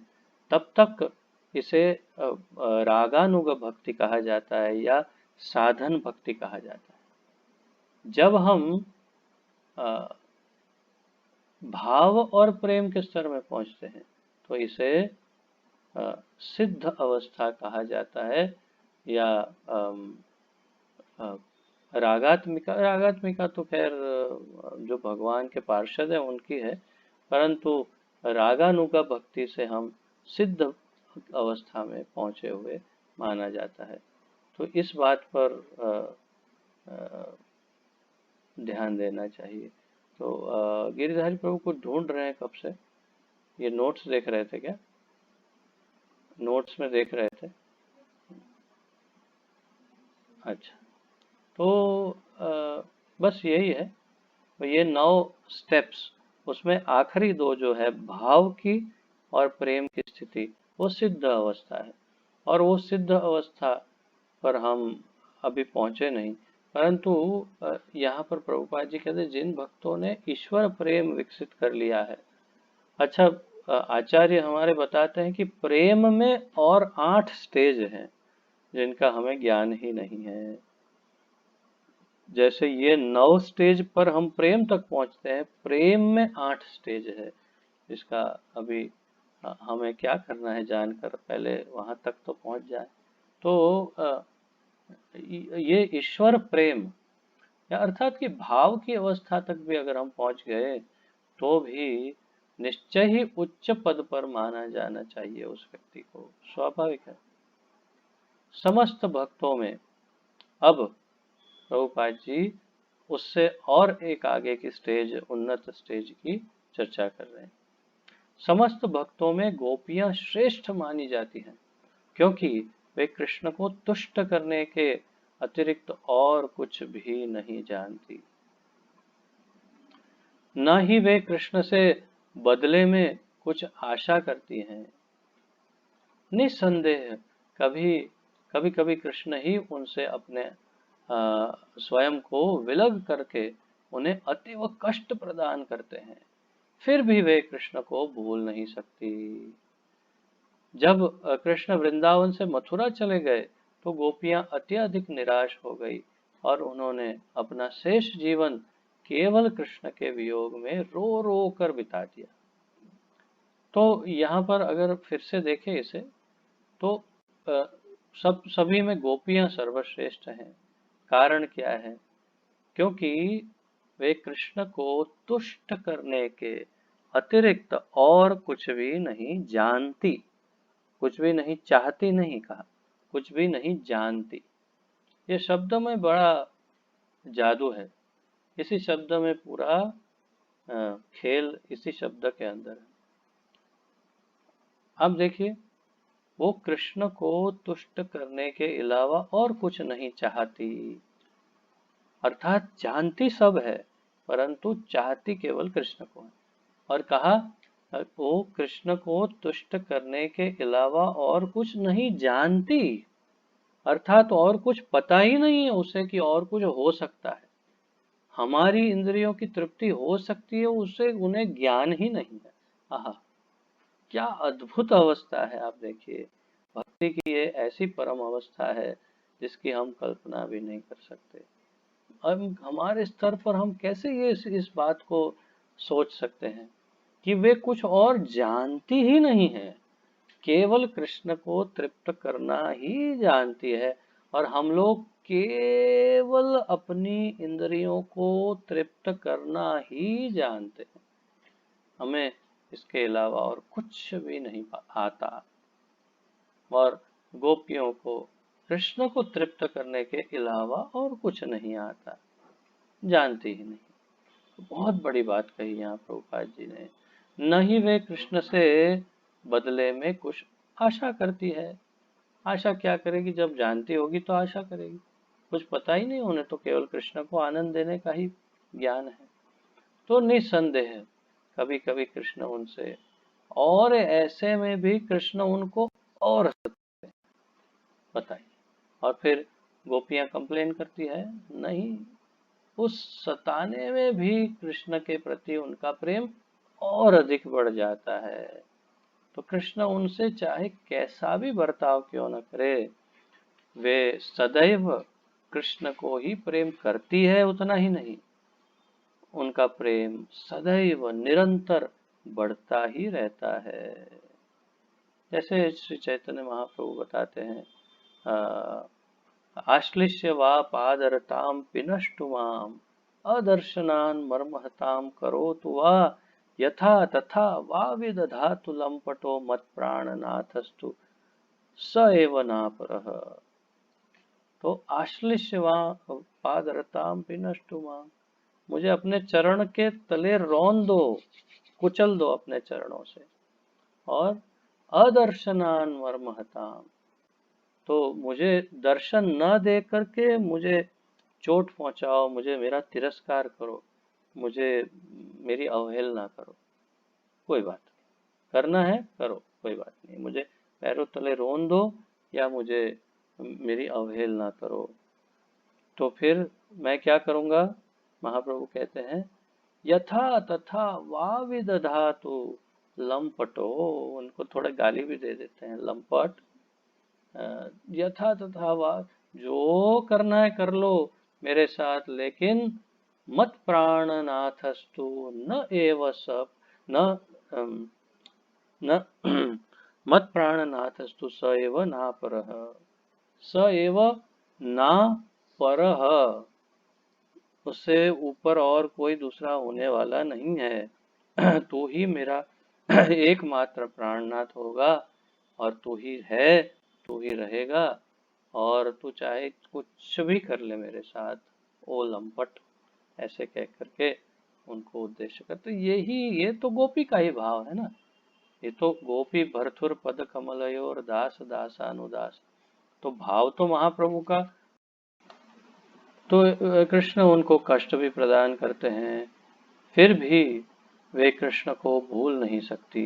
तब तक इसे रागानुग भक्ति कहा जाता है या साधन भक्ति कहा जाता है। जब हम भाव और प्रेम के स्तर में पहुंचते हैं तो इसे सिद्ध अवस्था कहा जाता है, या रागात्मिका। रागात्मिका तो खैर जो भगवान के पार्षद हैं उनकी है, परंतु रागानुगा भक्ति से हम सिद्ध अवस्था में पहुंचे हुए माना जाता है। तो इस बात पर ध्यान देना चाहिए। तो गिरिधारी प्रभु को ढूंढ रहे हैं कब से, ये नोट्स देख रहे थे क्या? नोट्स में देख रहे थे? अच्छा, तो बस यही है। तो ये 9 स्टेप्स, उसमें आखिरी 2 जो है भाव की और प्रेम की स्थिति, वो सिद्ध अवस्था है। और वो सिद्ध अवस्था पर हम अभी पहुंचे नहीं, परंतु यहाँ पर प्रभुपाद जी कहते हैं जिन भक्तों ने ईश्वर प्रेम विकसित कर लिया है। अच्छा, आचार्य हमारे बताते हैं कि प्रेम में और 8 स्टेज हैं जिनका हमें ज्ञान ही नहीं है। जैसे ये 9 स्टेज पर हम प्रेम तक पहुंचते हैं, प्रेम में 8 स्टेज है। इसका अभी हमें क्या करना है जानकर पहले वहां तक तो पहुंच जाए। तो ये ईश्वर प्रेम या अर्थात कि भाव की अवस्था तक भी अगर हम पहुंच गए तो भी निश्चय ही उच्च पद पर माना जाना चाहिए उस व्यक्ति को, स्वाभाविक है। समस्त भक्तों में अब प्रभुपाद जी उससे और एक आगे की स्टेज, उन्नत स्टेज की चर्चा कर रहे हैं। समस्त भक्तों में गोपियां श्रेष्ठ मानी जाती हैं क्योंकि वे कृष्ण को तुष्ट करने के अतिरिक्त और कुछ भी नहीं जानती। न ही वे कृष्ण से बदले में कुछ आशा करती हैं। निसंदेह कभी कभी कभी कृष्ण ही उनसे अपने स्वयं को विलग करके उन्हें अतीव कष्ट प्रदान करते हैं, फिर भी वे कृष्ण को भूल नहीं सकती। जब कृष्ण वृंदावन से मथुरा चले गए तो गोपियां अत्यधिक निराश हो गई और उन्होंने अपना शेष जीवन केवल कृष्ण के वियोग में रो रो कर बिता दिया। तो यहाँ पर अगर फिर से देखें इसे तो सभी में गोपियां सर्वश्रेष्ठ हैं। कारण क्या है? क्योंकि वे कृष्ण को तुष्ट करने के अतिरिक्त और कुछ भी नहीं जानती, कुछ भी नहीं चाहती नहीं कहा, कुछ भी नहीं जानती। ये शब्द में बड़ा जादू है, इसी शब्द में पूरा खेल इसी शब्द के अंदर है। अब देखिए, वो कृष्ण को तुष्ट करने के अलावा और कुछ नहीं चाहती, अर्थात जानती सब है परंतु चाहती केवल कृष्ण को है। और कहा वो कृष्ण को तुष्ट करने के अलावा और कुछ नहीं जानती, अर्थात और कुछ पता ही नहीं है उसे कि और कुछ हो सकता है। हमारी इंद्रियों की तृप्ति हो सकती है उससे उन्हें ज्ञान ही नहीं है। आहा, क्या अद्भुत अवस्था है। आप देखिए, भक्ति की ये ऐसी परम अवस्था है जिसकी हम कल्पना भी नहीं कर सकते। हम हमारे स्तर पर हम कैसे ये इस बात को सोच सकते हैं कि वे कुछ और जानती ही नहीं है, केवल कृष्ण को तृप्त करना ही जानती है। और हम लोग केवल अपनी इंद्रियों को तृप्त करना ही जानते हैं, हमें इसके अलावा और कुछ भी नहीं आता। और गोपियों को कृष्ण को तृप्त करने के अलावा और कुछ नहीं आता, जानती ही नहीं। बहुत बड़ी बात कही यहाँ प्रभुपाद जी ने। न ही वे कृष्ण से बदले में कुछ आशा करती है। आशा क्या करेगी? जब जानती होगी तो आशा करेगी। कुछ पता ही नहीं, उन्हें तो केवल कृष्ण को आनंद देने का ही ज्ञान है। तो निसंदेह कभी कभी कृष्ण उनसे, और ऐसे में भी कृष्ण उनको और बताइए। और फिर गोपियां कंप्लेन करती है, नहीं, उस सताने में भी कृष्ण के प्रति उनका प्रेम और अधिक बढ़ जाता है। तो कृष्ण उनसे चाहे कैसा भी बर्ताव क्यों न करे, वे सदैव कृष्ण को ही प्रेम करती है। उतना ही नहीं, उनका प्रेम सदैव निरंतर बढ़ता ही रहता है। जैसे श्री चैतन्य महाप्रभु बताते हैं, आश्लिष्य वा पादरतां पिनष्टु माम् अदर्शनान् मर्महतां करोतु वा यथा तथा वा विदधातु लंपटो मत्प्राणनाथस्तु स एव नापरः। तो आश्लिष्य वा पादरतां पिनष्टु माम्, मुझे अपने चरण के तले रौंद दो, कुचल दो अपने चरणों से। और अदर्शनान् मर्महतां, तो मुझे दर्शन न दे करके मुझे चोट पहुंचाओ, मुझे मेरा तिरस्कार करो, मुझे मेरी अवहेलना करो, कोई बात नहीं। करना है करो, कोई बात नहीं। मुझे पैरों तले रोन दो या मुझे मेरी अवहेलना करो, तो फिर मैं क्या करूंगा? महाप्रभु कहते हैं, यथा तथा वाविदधातु लंपटो, उनको थोड़ा गाली भी दे देते हैं, लंपट। यथा तथा वा, जो करना है कर लो, मेरे साथ, लेकिन मत प्राणनाथस्तु न एव सब न अम, न मत प्राणनाथस्तु स एव ना परः, स एव ना परः, उससे ऊपर और कोई दूसरा होने वाला नहीं है। तू ही मेरा एकमात्र प्राणनाथ होगा, और तू ही है, तू ही रहेगा, और तू चाहे कुछ भी कर ले मेरे साथ, ओ लंपट, ऐसे कह करके उनको उद्देश्य कर। तो ये तो गोपी का ही भाव है ना। ये तो गोपी भरथुर पद कमलयोर दास दासानुदास, तो भाव तो महाप्रभु का। तो कृष्ण उनको कष्ट भी प्रदान करते हैं, फिर भी वे कृष्ण को भूल नहीं सकती।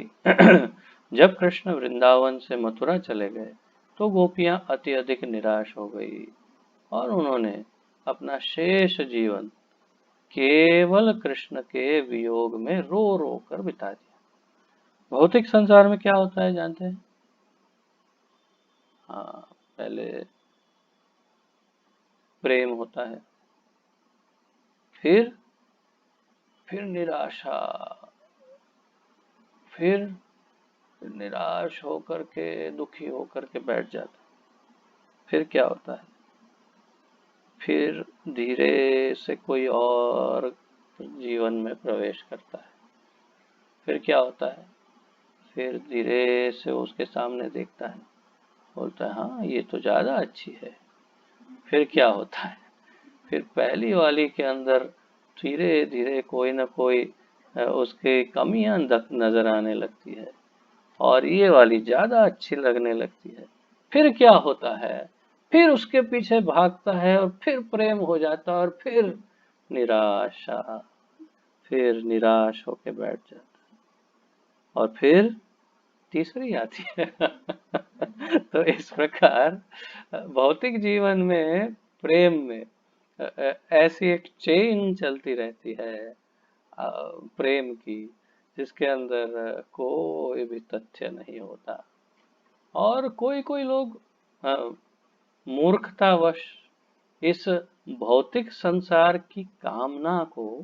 जब कृष्ण वृंदावन से मथुरा चले गए तो गोपियां अति अधिक निराश हो गई, और उन्होंने अपना शेष जीवन केवल कृष्ण के वियोग में रो रो कर बिता दिया। भौतिक संसार में क्या होता है जानते हैं? हाँ, पहले प्रेम होता है, फिर निराशा, फिर निराश होकर के दुखी होकर के बैठ जाता। फिर क्या होता है? फिर धीरे से कोई और जीवन में प्रवेश करता है। फिर क्या होता है? फिर धीरे से उसके सामने देखता है, बोलता है हाँ ये तो ज्यादा अच्छी है। फिर क्या होता है? फिर पहली वाली के अंदर धीरे धीरे कोई ना कोई उसके कमियां नजर आने लगती है, और ये वाली ज्यादा अच्छी लगने लगती है। फिर क्या होता है? फिर उसके पीछे भागता है, और फिर प्रेम हो जाता है, और फिर निराशा, फिर निराश होके बैठ जाता है, और फिर तीसरी आती है। तो इस प्रकार भौतिक जीवन में, प्रेम में ऐसी एक चेन चलती रहती है प्रेम की, जिसके अंदर कोई भी तथ्य नहीं होता। और कोई कोई लोग मूर्खतावश इस भौतिक संसार की कामना को,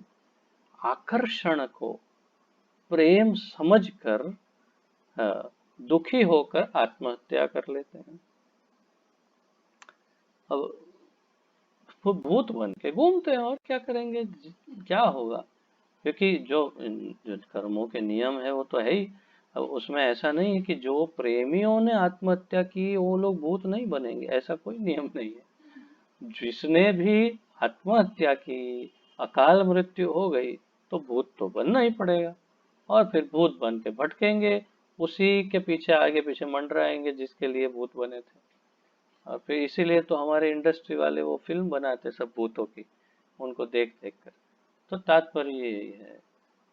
आकर्षण को प्रेम समझकर दुखी होकर आत्महत्या कर लेते हैं। अब वो भूत बन के घूमते हैं, और क्या करेंगे, क्या होगा? क्योंकि जो कर्मों के नियम है वो तो है ही। अब उसमें ऐसा नहीं है कि जो प्रेमियों ने आत्महत्या की वो लोग भूत नहीं बनेंगे, ऐसा कोई नियम नहीं है। जिसने भी आत्महत्या की, अकाल मृत्यु हो गई, तो भूत तो बनना ही पड़ेगा, और फिर भूत बन के भटकेंगे, उसी के पीछे आगे पीछे मंडराएंगे जिसके लिए भूत बने थे। और फिर इसीलिए तो हमारे इंडस्ट्री वाले वो फिल्म बनाते सब भूतों की, उनको देख देख कर। तो तात्पर्य यही है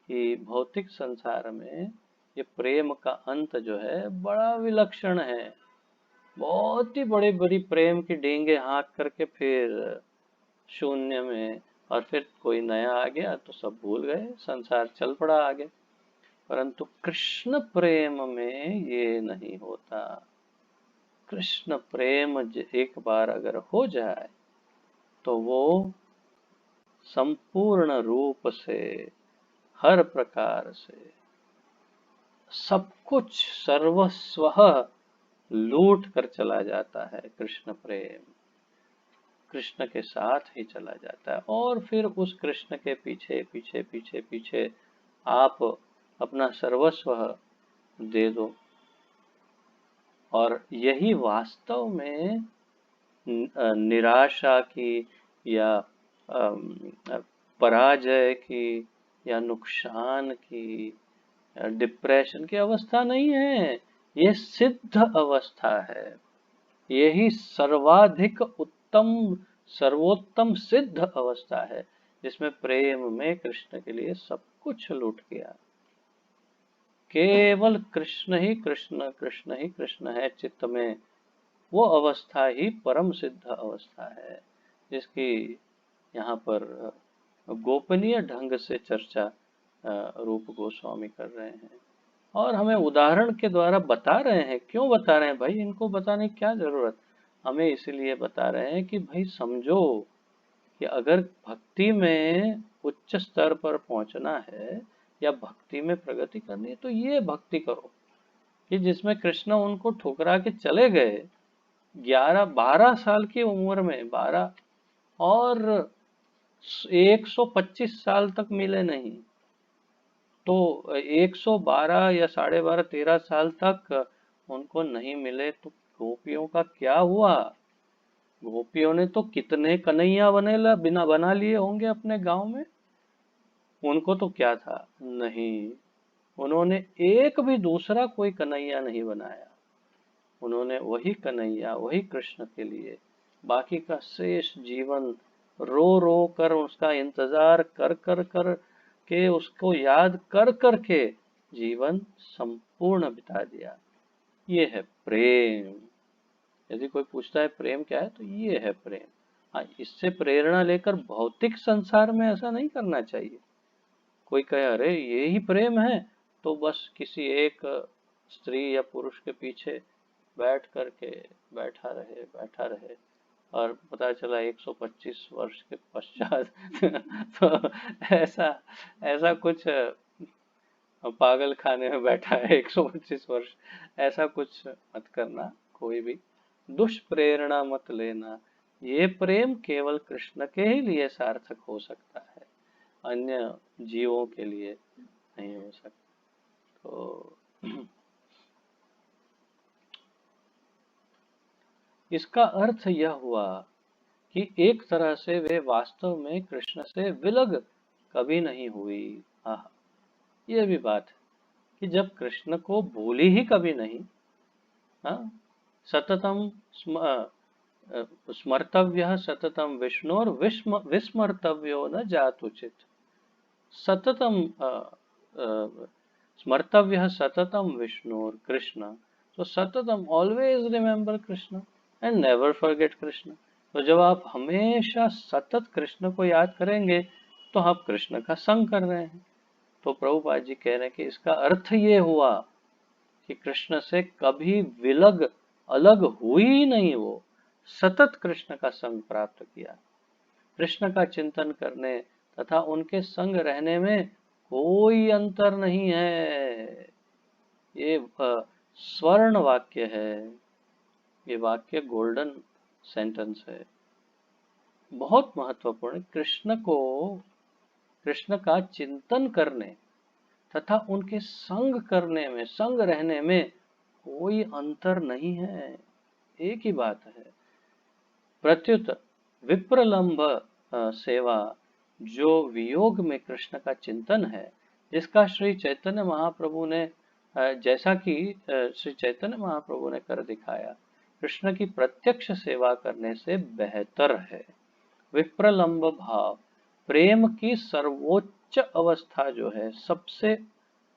कि भौतिक संसार में ये प्रेम का अंत जो है बड़ा विलक्षण है। बहुत ही बड़ी बड़ी प्रेम की डींगे हाँक करके फिर शून्य में, और फिर कोई नया आ गया तो सब भूल गए, संसार चल पड़ा आगे। परंतु कृष्ण प्रेम में ये नहीं होता। कृष्ण प्रेम एक बार अगर हो जाए तो वो संपूर्ण रूप से, हर प्रकार से, सब कुछ सर्वस्व लूट कर चला जाता है। कृष्ण प्रेम कृष्ण के साथ ही चला जाता है, और फिर उस कृष्ण के पीछे पीछे पीछे पीछे आप अपना सर्वस्व दे दो। और यही वास्तव में निराशा की, या पराजय की, या नुकसान की, डिप्रेशन की अवस्था नहीं है। ये सिद्ध अवस्था है। यही सर्वाधिक उत्तम, सर्वोत्तम सिद्ध अवस्था है, जिसमें प्रेम में कृष्ण के लिए सब कुछ लूट गया। केवल कृष्ण ही कृष्ण, कृष्ण ही कृष्ण है चित्त में। वो अवस्था ही परम सिद्ध अवस्था है, जिसकी यहाँ पर गोपनीय ढंग से चर्चा रूप गोस्वामी कर रहे हैं, और हमें उदाहरण के द्वारा बता रहे हैं। क्यों बता रहे हैं भाई? इनको बताने की क्या जरूरत? हमें इसलिए बता रहे हैं कि भाई समझो कि अगर भक्ति में उच्च स्तर पर पहुंचना है या भक्ति में प्रगति करनी है तो ये भक्ति करो कि जिसमें कृष्ण उनको ठुकरा के चले गए 11-12 साल की उम्र में, 12 और 125 साल तक मिले नहीं, तो 112 या 12.5 13 साल तक उनको नहीं मिले तो गोपियों का क्या हुआ? गोपियों ने तो कितने कन्हैया बना लिए होंगे अपने गांव में। उनको तो क्या था, नहीं, उन्होंने एक भी दूसरा कोई कन्हैया नहीं बनाया। उन्होंने वही कन्हैया, वही कृष्ण के लिए बाकी का शेष जीवन रो रो कर, उसका इंतजार कर कर कर के, उसको याद कर कर के जीवन संपूर्ण बिता दिया। ये है प्रेम। यदि कोई पूछता है प्रेम क्या है, तो ये है प्रेम। हाँ, इससे प्रेरणा लेकर भौतिक संसार में ऐसा नहीं करना चाहिए। कोई कहे अरे ये ही प्रेम है, तो बस किसी एक स्त्री या पुरुष के पीछे बैठ करके बैठा रहे और पता चला 125 वर्ष के पश्चात तो ऐसा ऐसा कुछ पागल खाने में बैठा है 125 वर्ष, ऐसा कुछ मत करना। कोई भी दुष्प्रेरणा मत लेना। ये प्रेम केवल कृष्ण के ही लिए सार्थक हो सकता है, अन्य जीवों के लिए नहीं हो सकता। तो इसका अर्थ यह हुआ कि एक तरह से वे वास्तव में कृष्ण से विलग कभी नहीं हुई। हाँ, ये भी बात है कि जब कृष्ण को भूली ही कभी नहीं। हाँ, सततम स्मर्तव्य सततम विष्णुर विस्मर्तव्यो न जातुचित। सततम स्मर्तव्य सततम विष्णुर कृष्ण, तो सततम always remember Krishna and never forget Krishna. तो जब आप हमेशा सतत कृष्ण को याद करेंगे तो आप कृष्ण का संग कर रहे हैं। तो प्रभुपाद जी कह रहे हैं कि इसका अर्थ ये हुआ कि कृष्ण से कभी विलग अलग हुई ही नहीं, वो सतत कृष्ण का संग प्राप्त किया। कृष्ण का चिंतन करने तथा उनके संग रहने में कोई अंतर नहीं है। ये स्वर्ण वाक्य है, ये वाक्य गोल्डन सेंटेंस है, बहुत महत्वपूर्ण। कृष्ण का चिंतन करने तथा उनके संग करने में, संग रहने में कोई अंतर नहीं है, एक ही बात है। प्रत्युत विप्रलंब सेवा, जो वियोग में कृष्ण का चिंतन है, जिसका श्री चैतन्य महाप्रभु ने जैसा कि श्री चैतन्य महाप्रभु ने कर दिखाया, कृष्ण की प्रत्यक्ष सेवा करने से बेहतर है। विप्रलंब भाव, प्रेम की सर्वोच्च अवस्था जो है, सबसे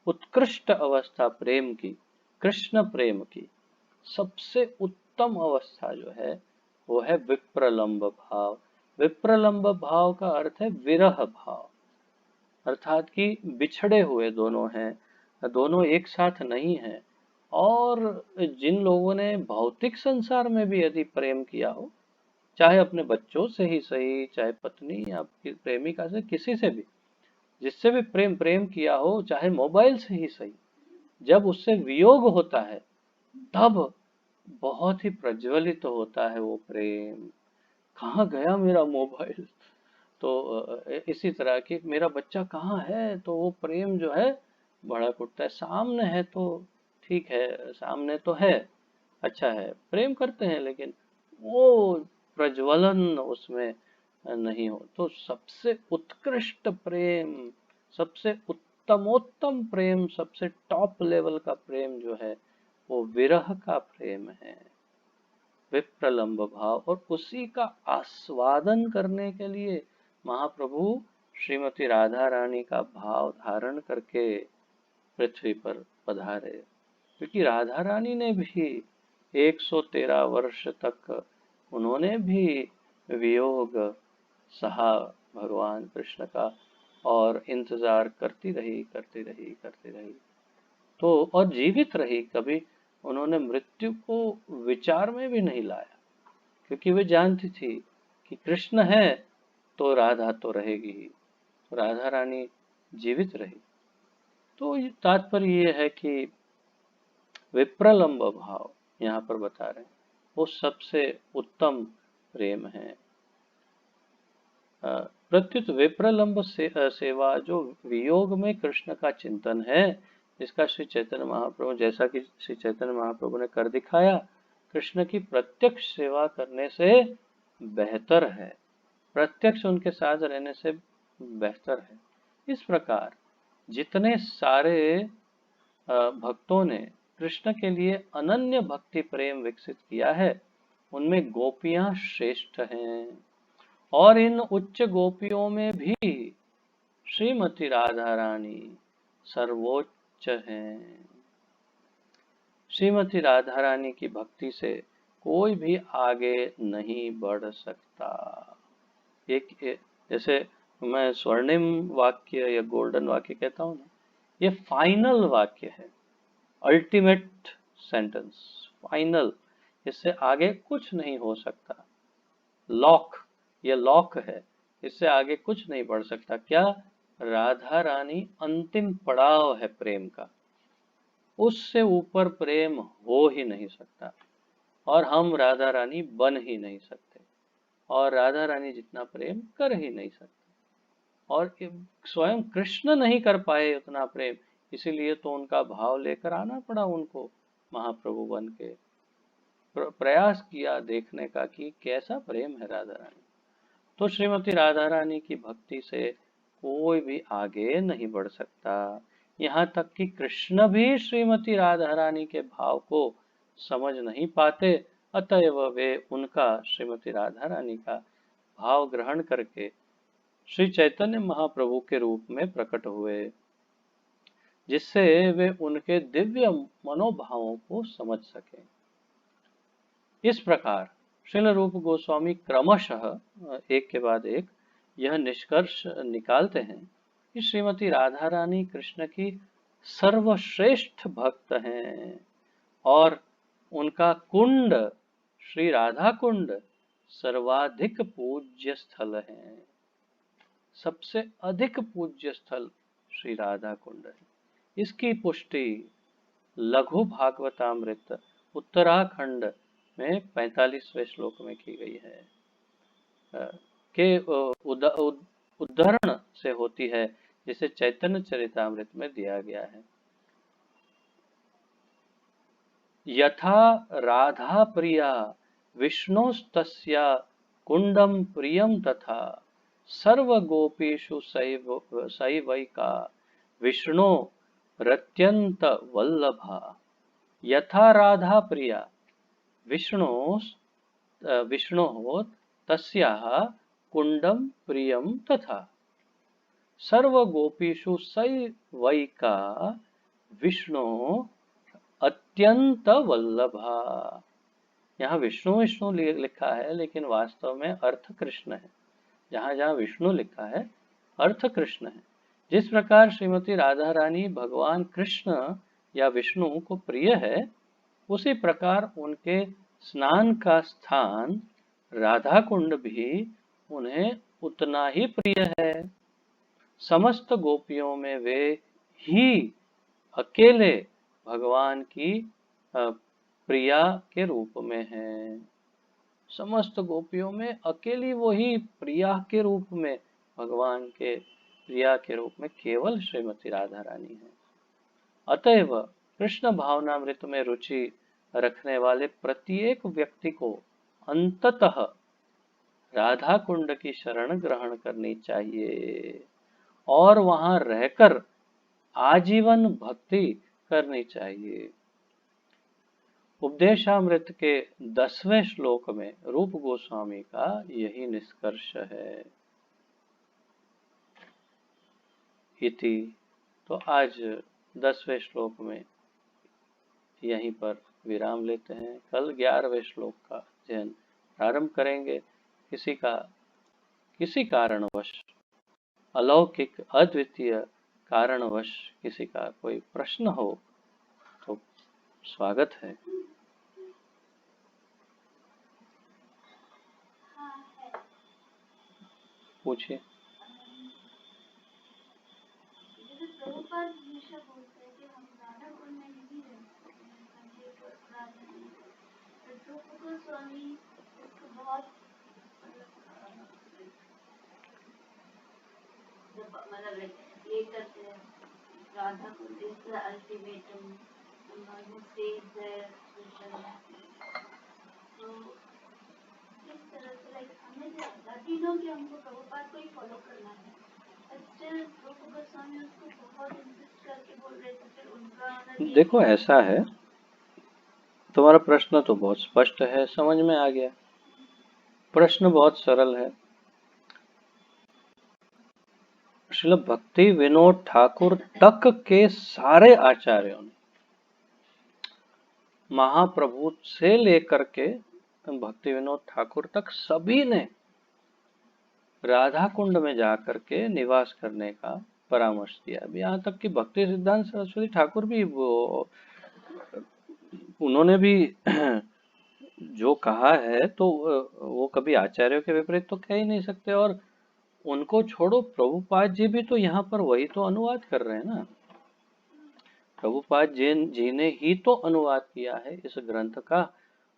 उत्कृष्ट अवस्था प्रेम की, कृष्ण प्रेम की सबसे उत्तम अवस्था जो है वो है विप्रलंब भाव। विप्रलंब भाव का अर्थ है विरह भाव, अर्थात कि बिछड़े हुए दोनों हैं, दोनों एक साथ नहीं हैं। और जिन लोगों ने भौतिक संसार में भी यदि प्रेम किया हो, चाहे अपने बच्चों से ही सही, चाहे पत्नी या प्रेमिका से, किसी से भी, जिससे भी प्रेम प्रेम किया हो, चाहे मोबाइल से ही सही, जब उससे वियोग होता है तब बहुत ही प्रज्वलित होता है वो प्रेम। कहाँ गया मेरा मोबाइल, तो इसी तरह की मेरा बच्चा कहाँ है, तो वो प्रेम जो है भड़क उठता है। सामने है तो ठीक है, सामने तो है, अच्छा है, प्रेम करते हैं, लेकिन वो प्रज्वलन उसमें नहीं हो। तो सबसे उत्कृष्ट प्रेम, सबसे उत्तमोत्तम प्रेम, सबसे टॉप लेवल का प्रेम जो है वो विरह का प्रेम है, विप्रलंब भाव। और उसी का आस्वादन करने के लिए महाप्रभु श्रीमती राधा रानी का भाव धारण करके पृथ्वी पर पधारे, क्योंकि राधा रानी ने भी 113 वर्ष तक उन्होंने भी वियोग सहा भगवान कृष्ण का, और इंतजार करती रही तो, और जीवित रही। कभी उन्होंने मृत्यु को विचार में भी नहीं लाया, क्योंकि वे जानती थी कि कृष्ण है तो राधा तो रहेगी ही, राधा रानी जीवित रही। तो तात्पर्य ये है कि विप्रलंब भाव यहाँ पर बता रहे हैं, वो सबसे उत्तम प्रेम है। प्रत्युत विप्रलंब सेवा जो वियोग में कृष्ण का चिंतन है, जिसका श्री चैतन्य महाप्रभु, जैसा कि श्री चैतन्य महाप्रभु ने कर दिखाया, कृष्ण की प्रत्यक्ष सेवा करने से बेहतर है, प्रत्यक्ष उनके साथ रहने से बेहतर है। इस प्रकार जितने सारे भक्तों ने कृष्ण के लिए अनन्य भक्ति प्रेम विकसित किया है, उनमें गोपियां श्रेष्ठ हैं। और इन उच्च गोपियों में भी श्रीमती राधा रानी सर्वोच्च हैं। श्रीमती राधा रानी की भक्ति से कोई भी आगे नहीं बढ़ सकता। एक जैसे मैं स्वर्णिम वाक्य या गोल्डन वाक्य कहता हूँ ना, ये फाइनल वाक्य है, अल्टीमेट सेंटेंस, फाइनल, इससे आगे कुछ नहीं हो सकता। लॉक, ये लॉक है, इससे आगे कुछ नहीं बढ़ सकता। क्या? राधा रानी अंतिम पड़ाव है प्रेम का, उससे ऊपर प्रेम हो ही नहीं सकता, और हम राधा रानी बन ही नहीं सकते, और राधा रानी जितना प्रेम कर ही नहीं सकते, और स्वयं कृष्ण नहीं कर पाए उतना प्रेम, इसीलिए तो उनका भाव लेकर आना पड़ा उनको, महाप्रभु बन के प्रयास किया देखने का कि कैसा प्रेम है राधा रानी। तो श्रीमती राधा रानी की भक्ति से कोई भी आगे नहीं बढ़ सकता। यहाँ तक कि कृष्ण भी श्रीमती राधा रानी के भाव को समझ नहीं पाते, अतएव वे उनका, श्रीमती राधा रानी का भाव ग्रहण करके श्री चैतन्य महाप्रभु के रूप में प्रकट हुए, जिससे वे उनके दिव्य मनोभावों को समझ सके। इस प्रकार श्रील रूप गोस्वामी क्रमशः एक के बाद एक यह निष्कर्ष निकालते हैं कि श्रीमती राधा रानी कृष्ण की सर्वश्रेष्ठ भक्त हैं, और उनका कुंड, श्री राधा कुंड, सर्वाधिक पूज्य स्थल है। सबसे अधिक पूज्य स्थल श्री राधा कुंड है। इसकी पुष्टि लघु भागवतामृत उत्तराखंड में 45वें श्लोक में की गई है, के उद्धरण से होती है, जिसे चैतन्य चरितामृत में दिया गया है। यथा राधा प्रिया विष्णोस्तस्या कुंडम प्रियम तथा सर्व गोपीषु सैवैका विष्णु रत्यंत वल्लभा। यथा राधा प्रिया विष्णोः तस्याः कुंडम प्रियम तथा सर्व गोपीषु सैवैका विष्णु अत्यंत वल्लभा। यहाँ विष्णु विष्णु लिखा है, लेकिन वास्तव में अर्थ कृष्ण है। जहाँ जहाँ विष्णु लिखा है, अर्थ कृष्ण है। जिस प्रकार श्रीमती राधा रानी भगवान कृष्ण या विष्णु को प्रिय है, उसी प्रकार उनके स्नान का स्थान राधा कुंड भी उन्हें उतना ही प्रिय है। समस्त गोपियों में वे ही अकेले भगवान की प्रिया के रूप में हैं। समस्त गोपियों में अकेली वही प्रिया के रूप में, भगवान के प्रिया के रूप में केवल श्रीमती राधा रानी है। अतएव कृष्ण भावनामृत में रुचि रखने वाले प्रत्येक व्यक्ति को अंततः राधा कुंड की शरण ग्रहण करनी चाहिए, और वहां रहकर आजीवन भक्ति करनी चाहिए। उपदेशामृत के 10वें श्लोक में रूप गोस्वामी का यही निष्कर्ष है। इति, तो आज 10वें श्लोक में यहीं पर विराम लेते हैं। कल 11वें श्लोक का अध्ययन प्रारंभ करेंगे। किसी कारणवश, अलौकिक अद्वितीय कारणवश किसी का कोई प्रश्न हो तो स्वागत है। पूछिए। जैसे प्रभुपाद हमेशा बोलते हैं कि हम राधा कुंड में नहीं रह सकते हैं, संजय को राधा नहीं, तो रूप गोस्वामी इसको बहुत मतलब ये करते हैं, Radha Kund is the ultimatum, someone who stays there spiritually. तो इस तरह से लाइक हमें लकीनों कि हमको प्रभुपाद को ही फॉलो करना है, स्टिल रूप गोस्वामी उसको बहुत इंसिस्ट करके बोल रहे थे, फिर उनका देखो ऐसा है, तुम्हारा प्रश्न तो बहुत स्पष्ट है, समझ में आ गया। प्रश्न बहुत सरल है। श्रील भक्ति विनोद ठाकुर तक के सारे आचार्यों ने, महाप्रभु से लेकर के भक्ति विनोद ठाकुर तक, सभी ने राधा कुंड में जाकर के निवास करने का परामर्श दिया। अभी यहाँ तक कि भक्ति सिद्धांत सरस्वती ठाकुर भी उन्होंने भी जो कहा है तो वो कभी आचार्यों के विपरीत तो कह ही नहीं सकते। और उनको छोड़ो, प्रभुपाद जी भी तो यहाँ पर वही तो अनुवाद कर रहे हैं ना। प्रभुपाद जी ने ही तो अनुवाद किया है इस ग्रंथ का,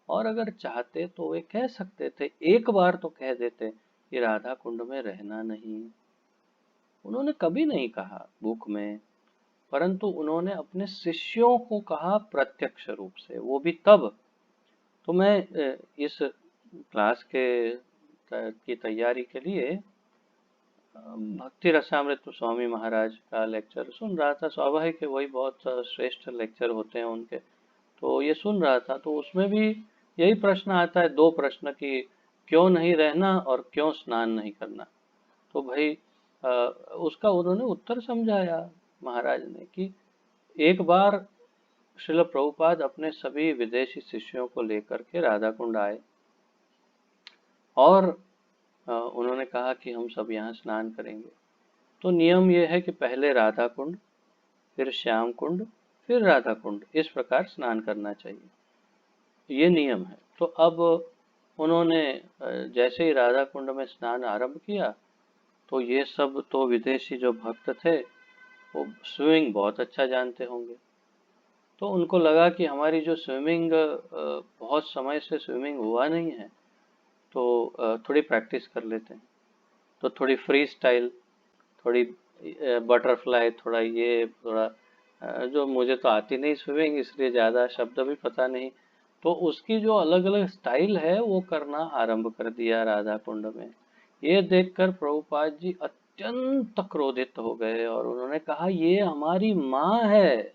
और अगर चाहते तो वे कह सकते थे, एक बार तो कह देते कि राधा कुंड में रहना नहीं। उन्होंने कभी नहीं कहा बुक में, परंतु उन्होंने अपने शिष्यों को कहा प्रत्यक्ष रूप से, वो भी तब। तो मैं इस क्लास की तैयारी के लिए भक्ति रसामृत स्वामी महाराज का लेक्चर सुन रहा था। स्वाभाविक है, वही बहुत श्रेष्ठ लेक्चर होते हैं उनके, तो ये सुन रहा था। तो उसमें भी यही प्रश्न आता है, दो प्रश्न कि क्यों नहीं रहना और क्यों स्नान नहीं करना। तो भाई उसका उन्होंने उत्तर समझाया महाराज ने कि एक बार श्रील प्रभुपाद अपने सभी विदेशी शिष्यों को लेकर के राधा कुंड आए और उन्होंने कहा कि हम सब यहाँ स्नान करेंगे। तो नियम यह है कि पहले राधा कुंड, फिर श्याम कुंड, फिर राधा कुंड, इस प्रकार स्नान करना चाहिए, ये नियम है। तो अब उन्होंने जैसे ही राधा कुंड में स्नान आरंभ किया, तो ये सब तो विदेशी जो भक्त थे वो स्विमिंग बहुत अच्छा जानते होंगे। तो उनको लगा कि हमारी जो स्विमिंग बहुत समय से स्विमिंग हुआ नहीं है, तो थोड़ी प्रैक्टिस कर लेते हैं। तो थोड़ी फ्री स्टाइल, थोड़ी बटरफ्लाई, थोड़ा ये, थोड़ा जो मुझे तो आती नहीं स्विमिंग, इसलिए ज़्यादा शब्द भी पता नहीं, तो उसकी जो अलग अलग स्टाइल है वो करना आरंभ कर दिया राधा कुंड में। ये देखकर प्रभुपाद जी अत्यंत क्रोधित हो गए और उन्होंने कहा, ये हमारी माँ है,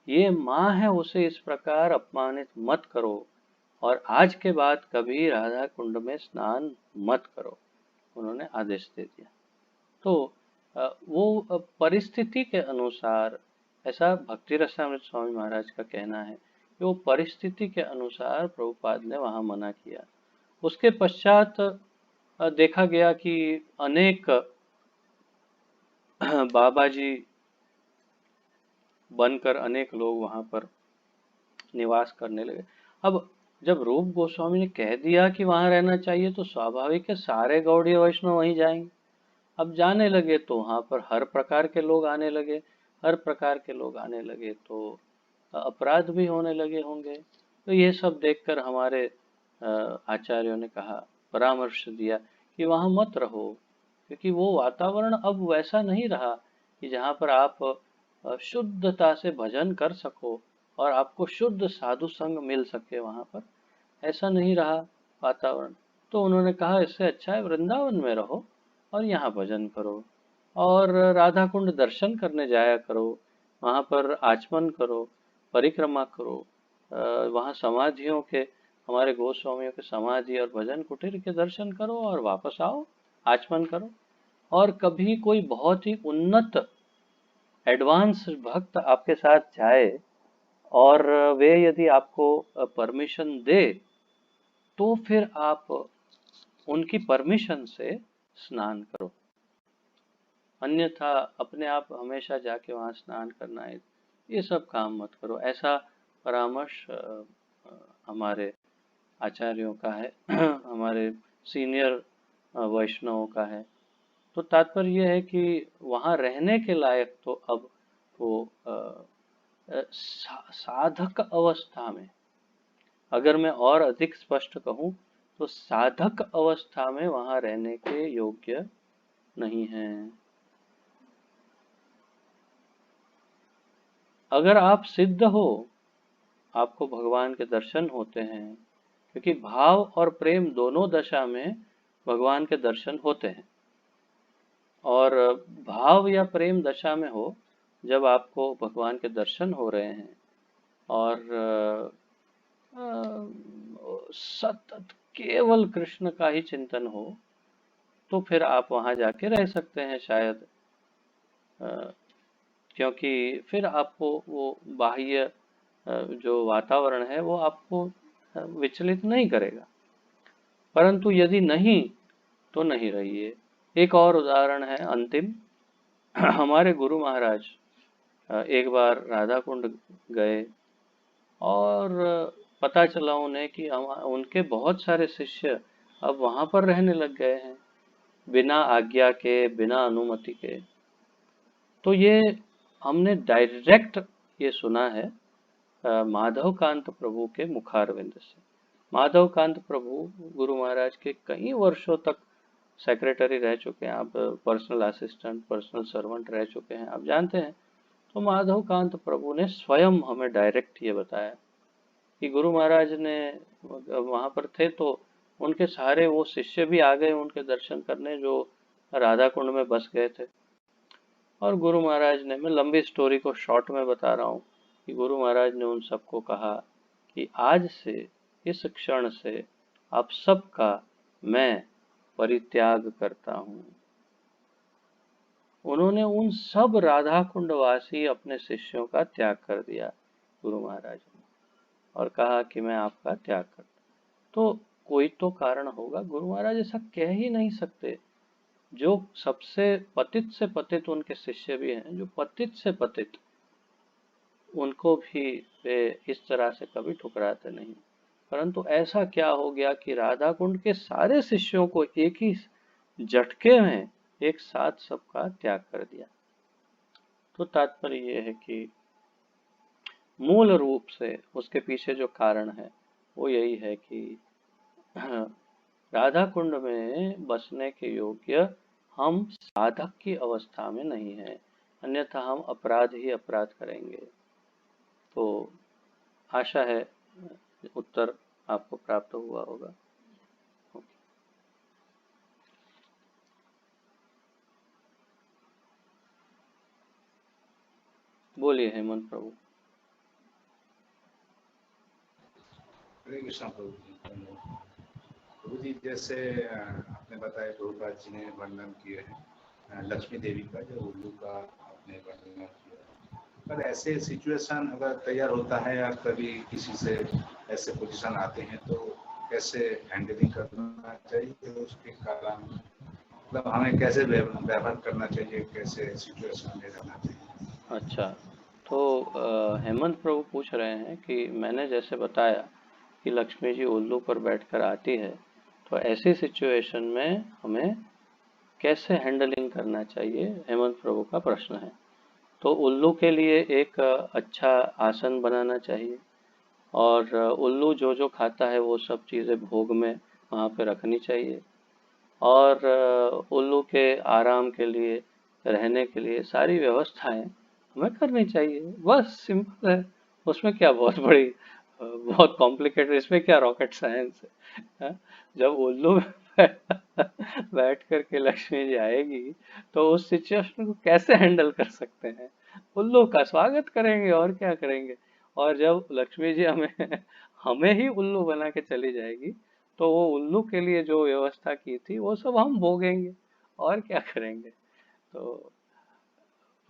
ये माँ है, उसे इस प्रकार अपमानित मत करो, और आज के बाद कभी राधा कुंड में स्नान मत करो। उन्होंने आदेश दे दिया। तो वो परिस्थिति के अनुसार, ऐसा भक्ति रसामृत स्वामी महाराज का कहना है कि वो परिस्थिति के अनुसार प्रभुपाद ने वहाँ मना किया। उसके पश्चात देखा गया कि अनेक बाबा जी बनकर अनेक लोग वहाँ पर निवास करने लगे। अब जब रूप गोस्वामी ने कह दिया कि वहाँ रहना चाहिए, तो स्वाभाविक है सारे गौड़ीय वैष्णव वहीं जाएंगे। अब जाने लगे तो वहाँ पर हर प्रकार के लोग आने लगे, हर प्रकार के लोग आने लगे तो अपराध भी होने लगे होंगे। तो ये सब देखकर हमारे आचार्यों ने कहा, परामर्श दिया कि वहाँ मत रहो, क्योंकि वो वातावरण अब वैसा नहीं रहा कि जहाँ पर आप शुद्धता से भजन कर सको और आपको शुद्ध साधु संग मिल सके। वहाँ पर ऐसा नहीं रहा वातावरण। तो उन्होंने कहा, इससे अच्छा है वृंदावन में रहो और यहाँ भजन करो और राधा कुंड दर्शन करने जाया करो, वहाँ पर आचमन करो, परिक्रमा करो, वहाँ समाधियों के, हमारे गोस्वामियों के समाधि और भजन कुटीर के दर्शन करो और वापस आओ, आचमन करो। और कभी कोई बहुत ही उन्नत एडवांस भक्त आपके साथ जाए और वे यदि आपको परमिशन दे, तो फिर आप उनकी परमिशन से स्नान करो, अन्यथा अपने आप हमेशा जाके वहाँ स्नान करना है, ये सब काम मत करो। ऐसा परामर्श हमारे आचार्यों का है। हमारे सीनियर वैष्णवों का है। तो तात्पर्य यह है कि वहाँ रहने के लायक तो अब वो साधक अवस्था में, अगर मैं और अधिक स्पष्ट कहूँ तो साधक अवस्था में वहाँ रहने के योग्य नहीं है। अगर आप सिद्ध हो, आपको भगवान के दर्शन होते हैं, क्योंकि भाव और प्रेम दोनों दशा में भगवान के दर्शन होते हैं। और भाव या प्रेम दशा में हो जब आपको भगवान के दर्शन हो रहे हैं और सतत केवल कृष्ण का ही चिंतन हो, तो फिर आप वहां जाके रह सकते हैं शायद, क्योंकि फिर आपको वो बाह्य जो वातावरण है वो आपको विचलित नहीं करेगा। परंतु यदि नहीं तो नहीं रहिए। एक और उदाहरण है अंतिम। हमारे गुरु महाराज एक बार राधा कुंड गए और पता चला उन्हें कि उनके बहुत सारे शिष्य अब वहां पर रहने लग गए हैं बिना आज्ञा के, बिना अनुमति के। तो ये हमने डायरेक्ट ये सुना है माधव कांत प्रभु के मुखारविंद से। माधव कांत प्रभु गुरु महाराज के कई वर्षों तक सेक्रेटरी रह चुके हैं, आप पर्सनल असिस्टेंट, पर्सनल सर्वेंट रह चुके हैं, आप जानते हैं। तो माधव कांत प्रभु ने स्वयं हमें डायरेक्ट ये बताया कि गुरु महाराज ने वहां पर थे तो उनके सारे वो शिष्य भी आ गए उनके दर्शन करने जो राधा कुंड में बस गए थे। और गुरु महाराज ने, मैं लंबी स्टोरी को शॉर्ट में बता रहा हूँ, कि गुरु महाराज ने उन सबको कहा कि आज से, इस क्षण से आप सबका मैं परित्याग करता हूँ। उन्होंने उन सब राधा कुंडवासी अपने शिष्यों का त्याग कर दिया गुरु महाराज ने, और कहा कि मैं आपका त्याग करता। तो कोई तो कारण होगा, गुरु महाराज ऐसा कह ही नहीं सकते। जो सबसे पतित से पतित उनके शिष्य भी हैं, जो पतित से पतित, उनको भी वे इस तरह से कभी ठुकराते नहीं। परंतु ऐसा क्या हो गया कि राधा कुंड के सारे शिष्यों को एक ही झटके में एक साथ सबका त्याग कर दिया। तो तात्पर्य ये है कि मूल रूप से उसके पीछे जो कारण है वो यही है कि राधा कुंड में बसने के योग्य हम साधक की अवस्था में नहीं है, अन्यथा हम अपराध ही अपराध करेंगे। तो आशा है उत्तर आपको प्राप्त हुआ होगा। बोलिए हेमंत प्रभु। हरे कृष्णा प्रभु जी। प्रभु जी, जैसे आपने बताया, प्रभुपाद जी ने वर्णन किए हैं लक्ष्मी देवी का, जो उल्लू का आपने वर्णन किया। पर ऐसे सिचुएशन अगर तैयार होता है या कभी किसी से ऐसे पोजीशन आते हैं तो कैसे हैंडलिंग करना चाहिए, उसके कारण मतलब हमें कैसे व्यवहार करना चाहिए, कैसे सिचुएशन में रहना चाहिए? अच्छा, तो हेमंत प्रभु पूछ रहे हैं कि मैंने जैसे बताया कि लक्ष्मी जी उल्लू पर बैठकर आती है, तो ऐसी सिचुएशन में हमें कैसे हैंडलिंग करना चाहिए, हेमंत प्रभु का प्रश्न है। तो उल्लू के लिए एक अच्छा आसन बनाना चाहिए, और उल्लू जो जो खाता है वो सब चीज़ें भोग में वहाँ पे रखनी चाहिए, और उल्लू के आराम के लिए, रहने के लिए सारी व्यवस्थाएं हमें करनी चाहिए। बस सिंपल है, उसमें क्या बहुत बड़ी बहुत कॉम्प्लिकेटेड, इसमें क्या रॉकेट साइंस है? जब उल्लू बैठ करके लक्ष्मी जी आएगी तो उस सिचुएशन को कैसे हैंडल कर सकते हैं? उल्लू का स्वागत करेंगे और क्या करेंगे। और जब लक्ष्मी जी हमें हमें ही उल्लू बना के चली जाएगी तो वो उल्लू के लिए जो व्यवस्था की थी वो सब हम भोगेंगे और क्या करेंगे। तो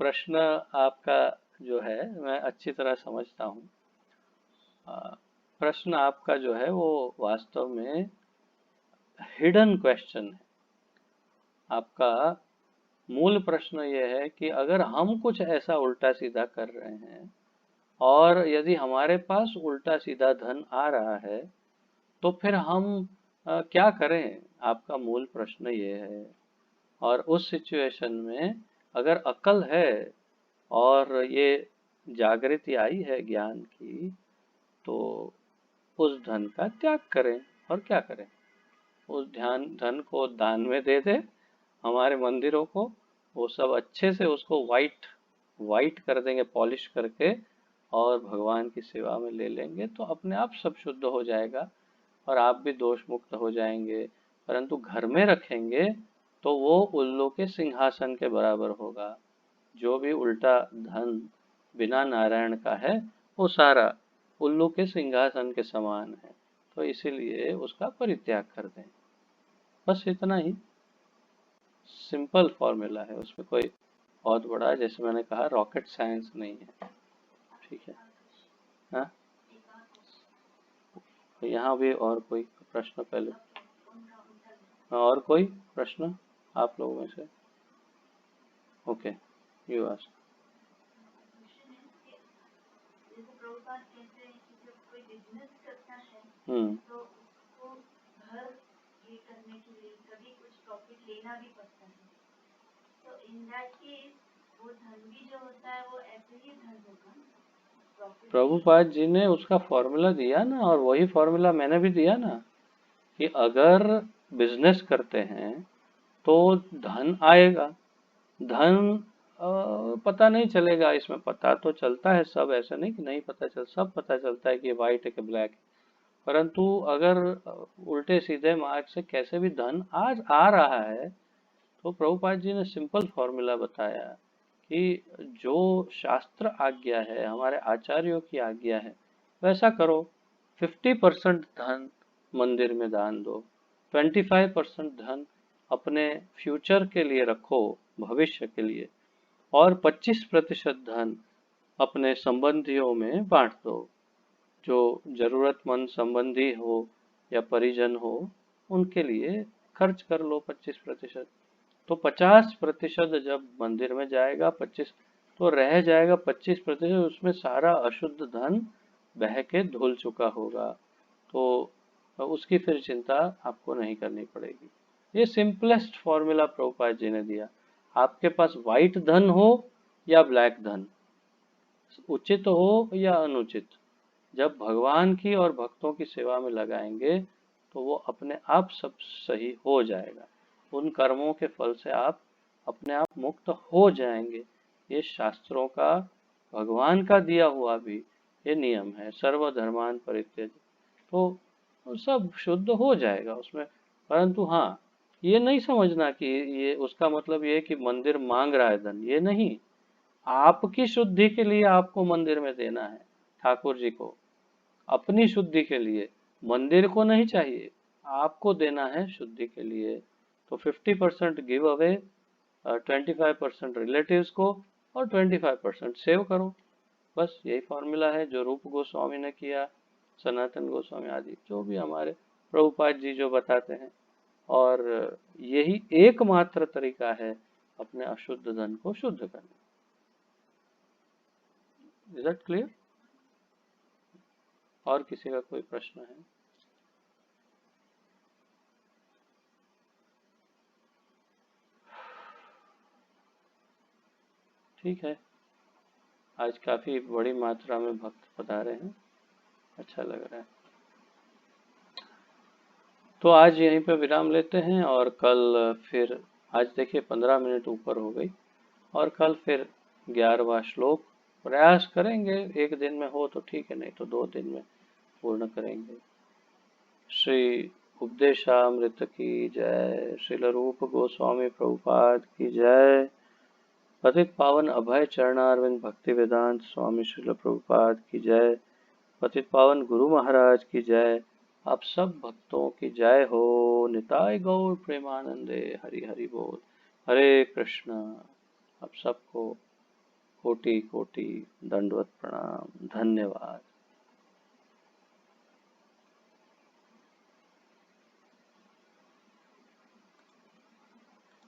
प्रश्न आपका जो है मैं अच्छी तरह समझता हूँ। प्रश्न आपका जो है वो वास्तव में हिडन क्वेश्चन है। आपका मूल प्रश्न ये है कि अगर हम कुछ ऐसा उल्टा सीधा कर रहे हैं और यदि हमारे पास उल्टा सीधा धन आ रहा है तो फिर हम क्या करें? आपका मूल प्रश्न ये है। और उस सिचुएशन में अगर अकल है और ये जागृति आई है ज्ञान की, तो उस धन का त्याग करें और क्या करें। उस धन को दान में दे दे हमारे मंदिरों को, वो सब अच्छे से उसको वाइट वाइट कर देंगे पॉलिश करके, और भगवान की सेवा में ले लेंगे तो अपने आप सब शुद्ध हो जाएगा और आप भी दोष मुक्त हो जाएंगे। परंतु घर में रखेंगे तो वो उल्लू के सिंहासन के बराबर होगा। जो भी उल्टा धन बिना नारायण का है वो सारा उल्लू के सिंहासन के समान है, तो इसीलिए उसका परित्याग कर दें। बस इतना ही सिंपल फॉर्मूला है, उसमें कोई बहुत बड़ा, जैसे मैंने कहा, रॉकेट साइंस नहीं है। ठीक है। हाँ, तो यहाँ भी और कोई प्रश्न पहले? और कोई प्रश्न आप लोगों में से? Okay, you ask. जैसे प्रभुपाद कहते हैं कि जब कोई बिजनेस करता है तो उसको घर ये करने के लिए कभी कुछ प्रॉफिट लेना भी पड़ता है, तो इन दैट केस वो धन भी जो होता है वो ऐसे ही धन होगा। प्रभुपाद जी ने उसका फॉर्मूला दिया ना, और वही फॉर्मूला मैंने भी दिया ना, कि अगर बिजनेस करते हैं तो धन आएगा। धन पता नहीं चलेगा, इसमें पता तो चलता है सब, ऐसा नहीं कि नहीं पता चल, सब पता चलता है कि व्हाइट है कि ब्लैक है। परंतु अगर उल्टे सीधे मार्ग से कैसे भी धन आज आ रहा है, तो प्रभुपाद जी ने सिंपल फॉर्मूला बताया कि जो शास्त्र आज्ञा है, हमारे आचार्यों की आज्ञा है, वैसा करो। 50% धन मंदिर में दान दो, 25% धन अपने फ्यूचर के लिए रखो, भविष्य के लिए, और 25% धन अपने संबंधियों में बांट दो। जो जरूरतमंद संबंधी हो या परिजन हो, उनके लिए खर्च कर लो 25%। तो 50% जब मंदिर में जाएगा, 25 तो रह जाएगा 25%, उसमें सारा अशुद्ध धन बह के धुल चुका होगा, तो उसकी फिर चिंता आपको नहीं करनी पड़ेगी। ये सिंपलेस्ट फॉर्मूला प्रभुपाद जी ने दिया। आपके पास व्हाइट धन हो या ब्लैक धन, उचित हो या अनुचित, जब भगवान की और भक्तों की सेवा में लगाएंगे तो वो अपने आप सब सही हो जाएगा। उन कर्मों के फल से आप अपने आप मुक्त हो जाएंगे। ये शास्त्रों का, भगवान का दिया हुआ भी ये नियम है, सर्वधर्मान परित्यज, तो सब शुद्ध हो जाएगा उसमें। परंतु हाँ, ये नहीं समझना कि ये उसका मतलब ये है कि मंदिर मांग रहा है धन, ये नहीं। आपकी शुद्धि के लिए आपको मंदिर में देना है, ठाकुर जी को, अपनी शुद्धि के लिए, मंदिर को नहीं चाहिए, आपको देना है शुद्धि के लिए। तो 50% गिव अवे, 25% रिलेटिव्स को, और 25% सेव करो। बस यही फॉर्मूला है जो रूप गोस्वामी ने किया, सनातन गोस्वामी आदि जो भी हमारे प्रभुपाद जी जो बताते हैं। और यही एकमात्र तरीका है अपने अशुद्ध धन को शुद्ध करने। Is that clear? और किसी का कोई प्रश्न है? ठीक है, आज काफी बड़ी मात्रा में भक्त पधारे हैं, अच्छा लग रहा है। तो आज यहीं पे विराम लेते हैं, और कल फिर, आज देखिए 15 मिनट ऊपर हो गई, और कल फिर 11वां श्लोक प्रयास करेंगे। एक दिन में हो तो ठीक है, नहीं तो 2 दिन में पूर्ण करेंगे। श्री उपदेशामृत की जय, श्रील रूप गोस्वामी प्रभुपाद की जय, पतित पावन अभय चरणारविंद भक्ति वेदांत स्वामी श्रील प्रभुपाद की जय, पतित पावन गुरु महाराज की जय, आप सब भक्तों की जय हो। निताय गौर प्रेमानंदे, हरि हरि बोल। हरे कृष्णा। आप सबको कोटि कोटि दंडवत प्रणाम, धन्यवाद।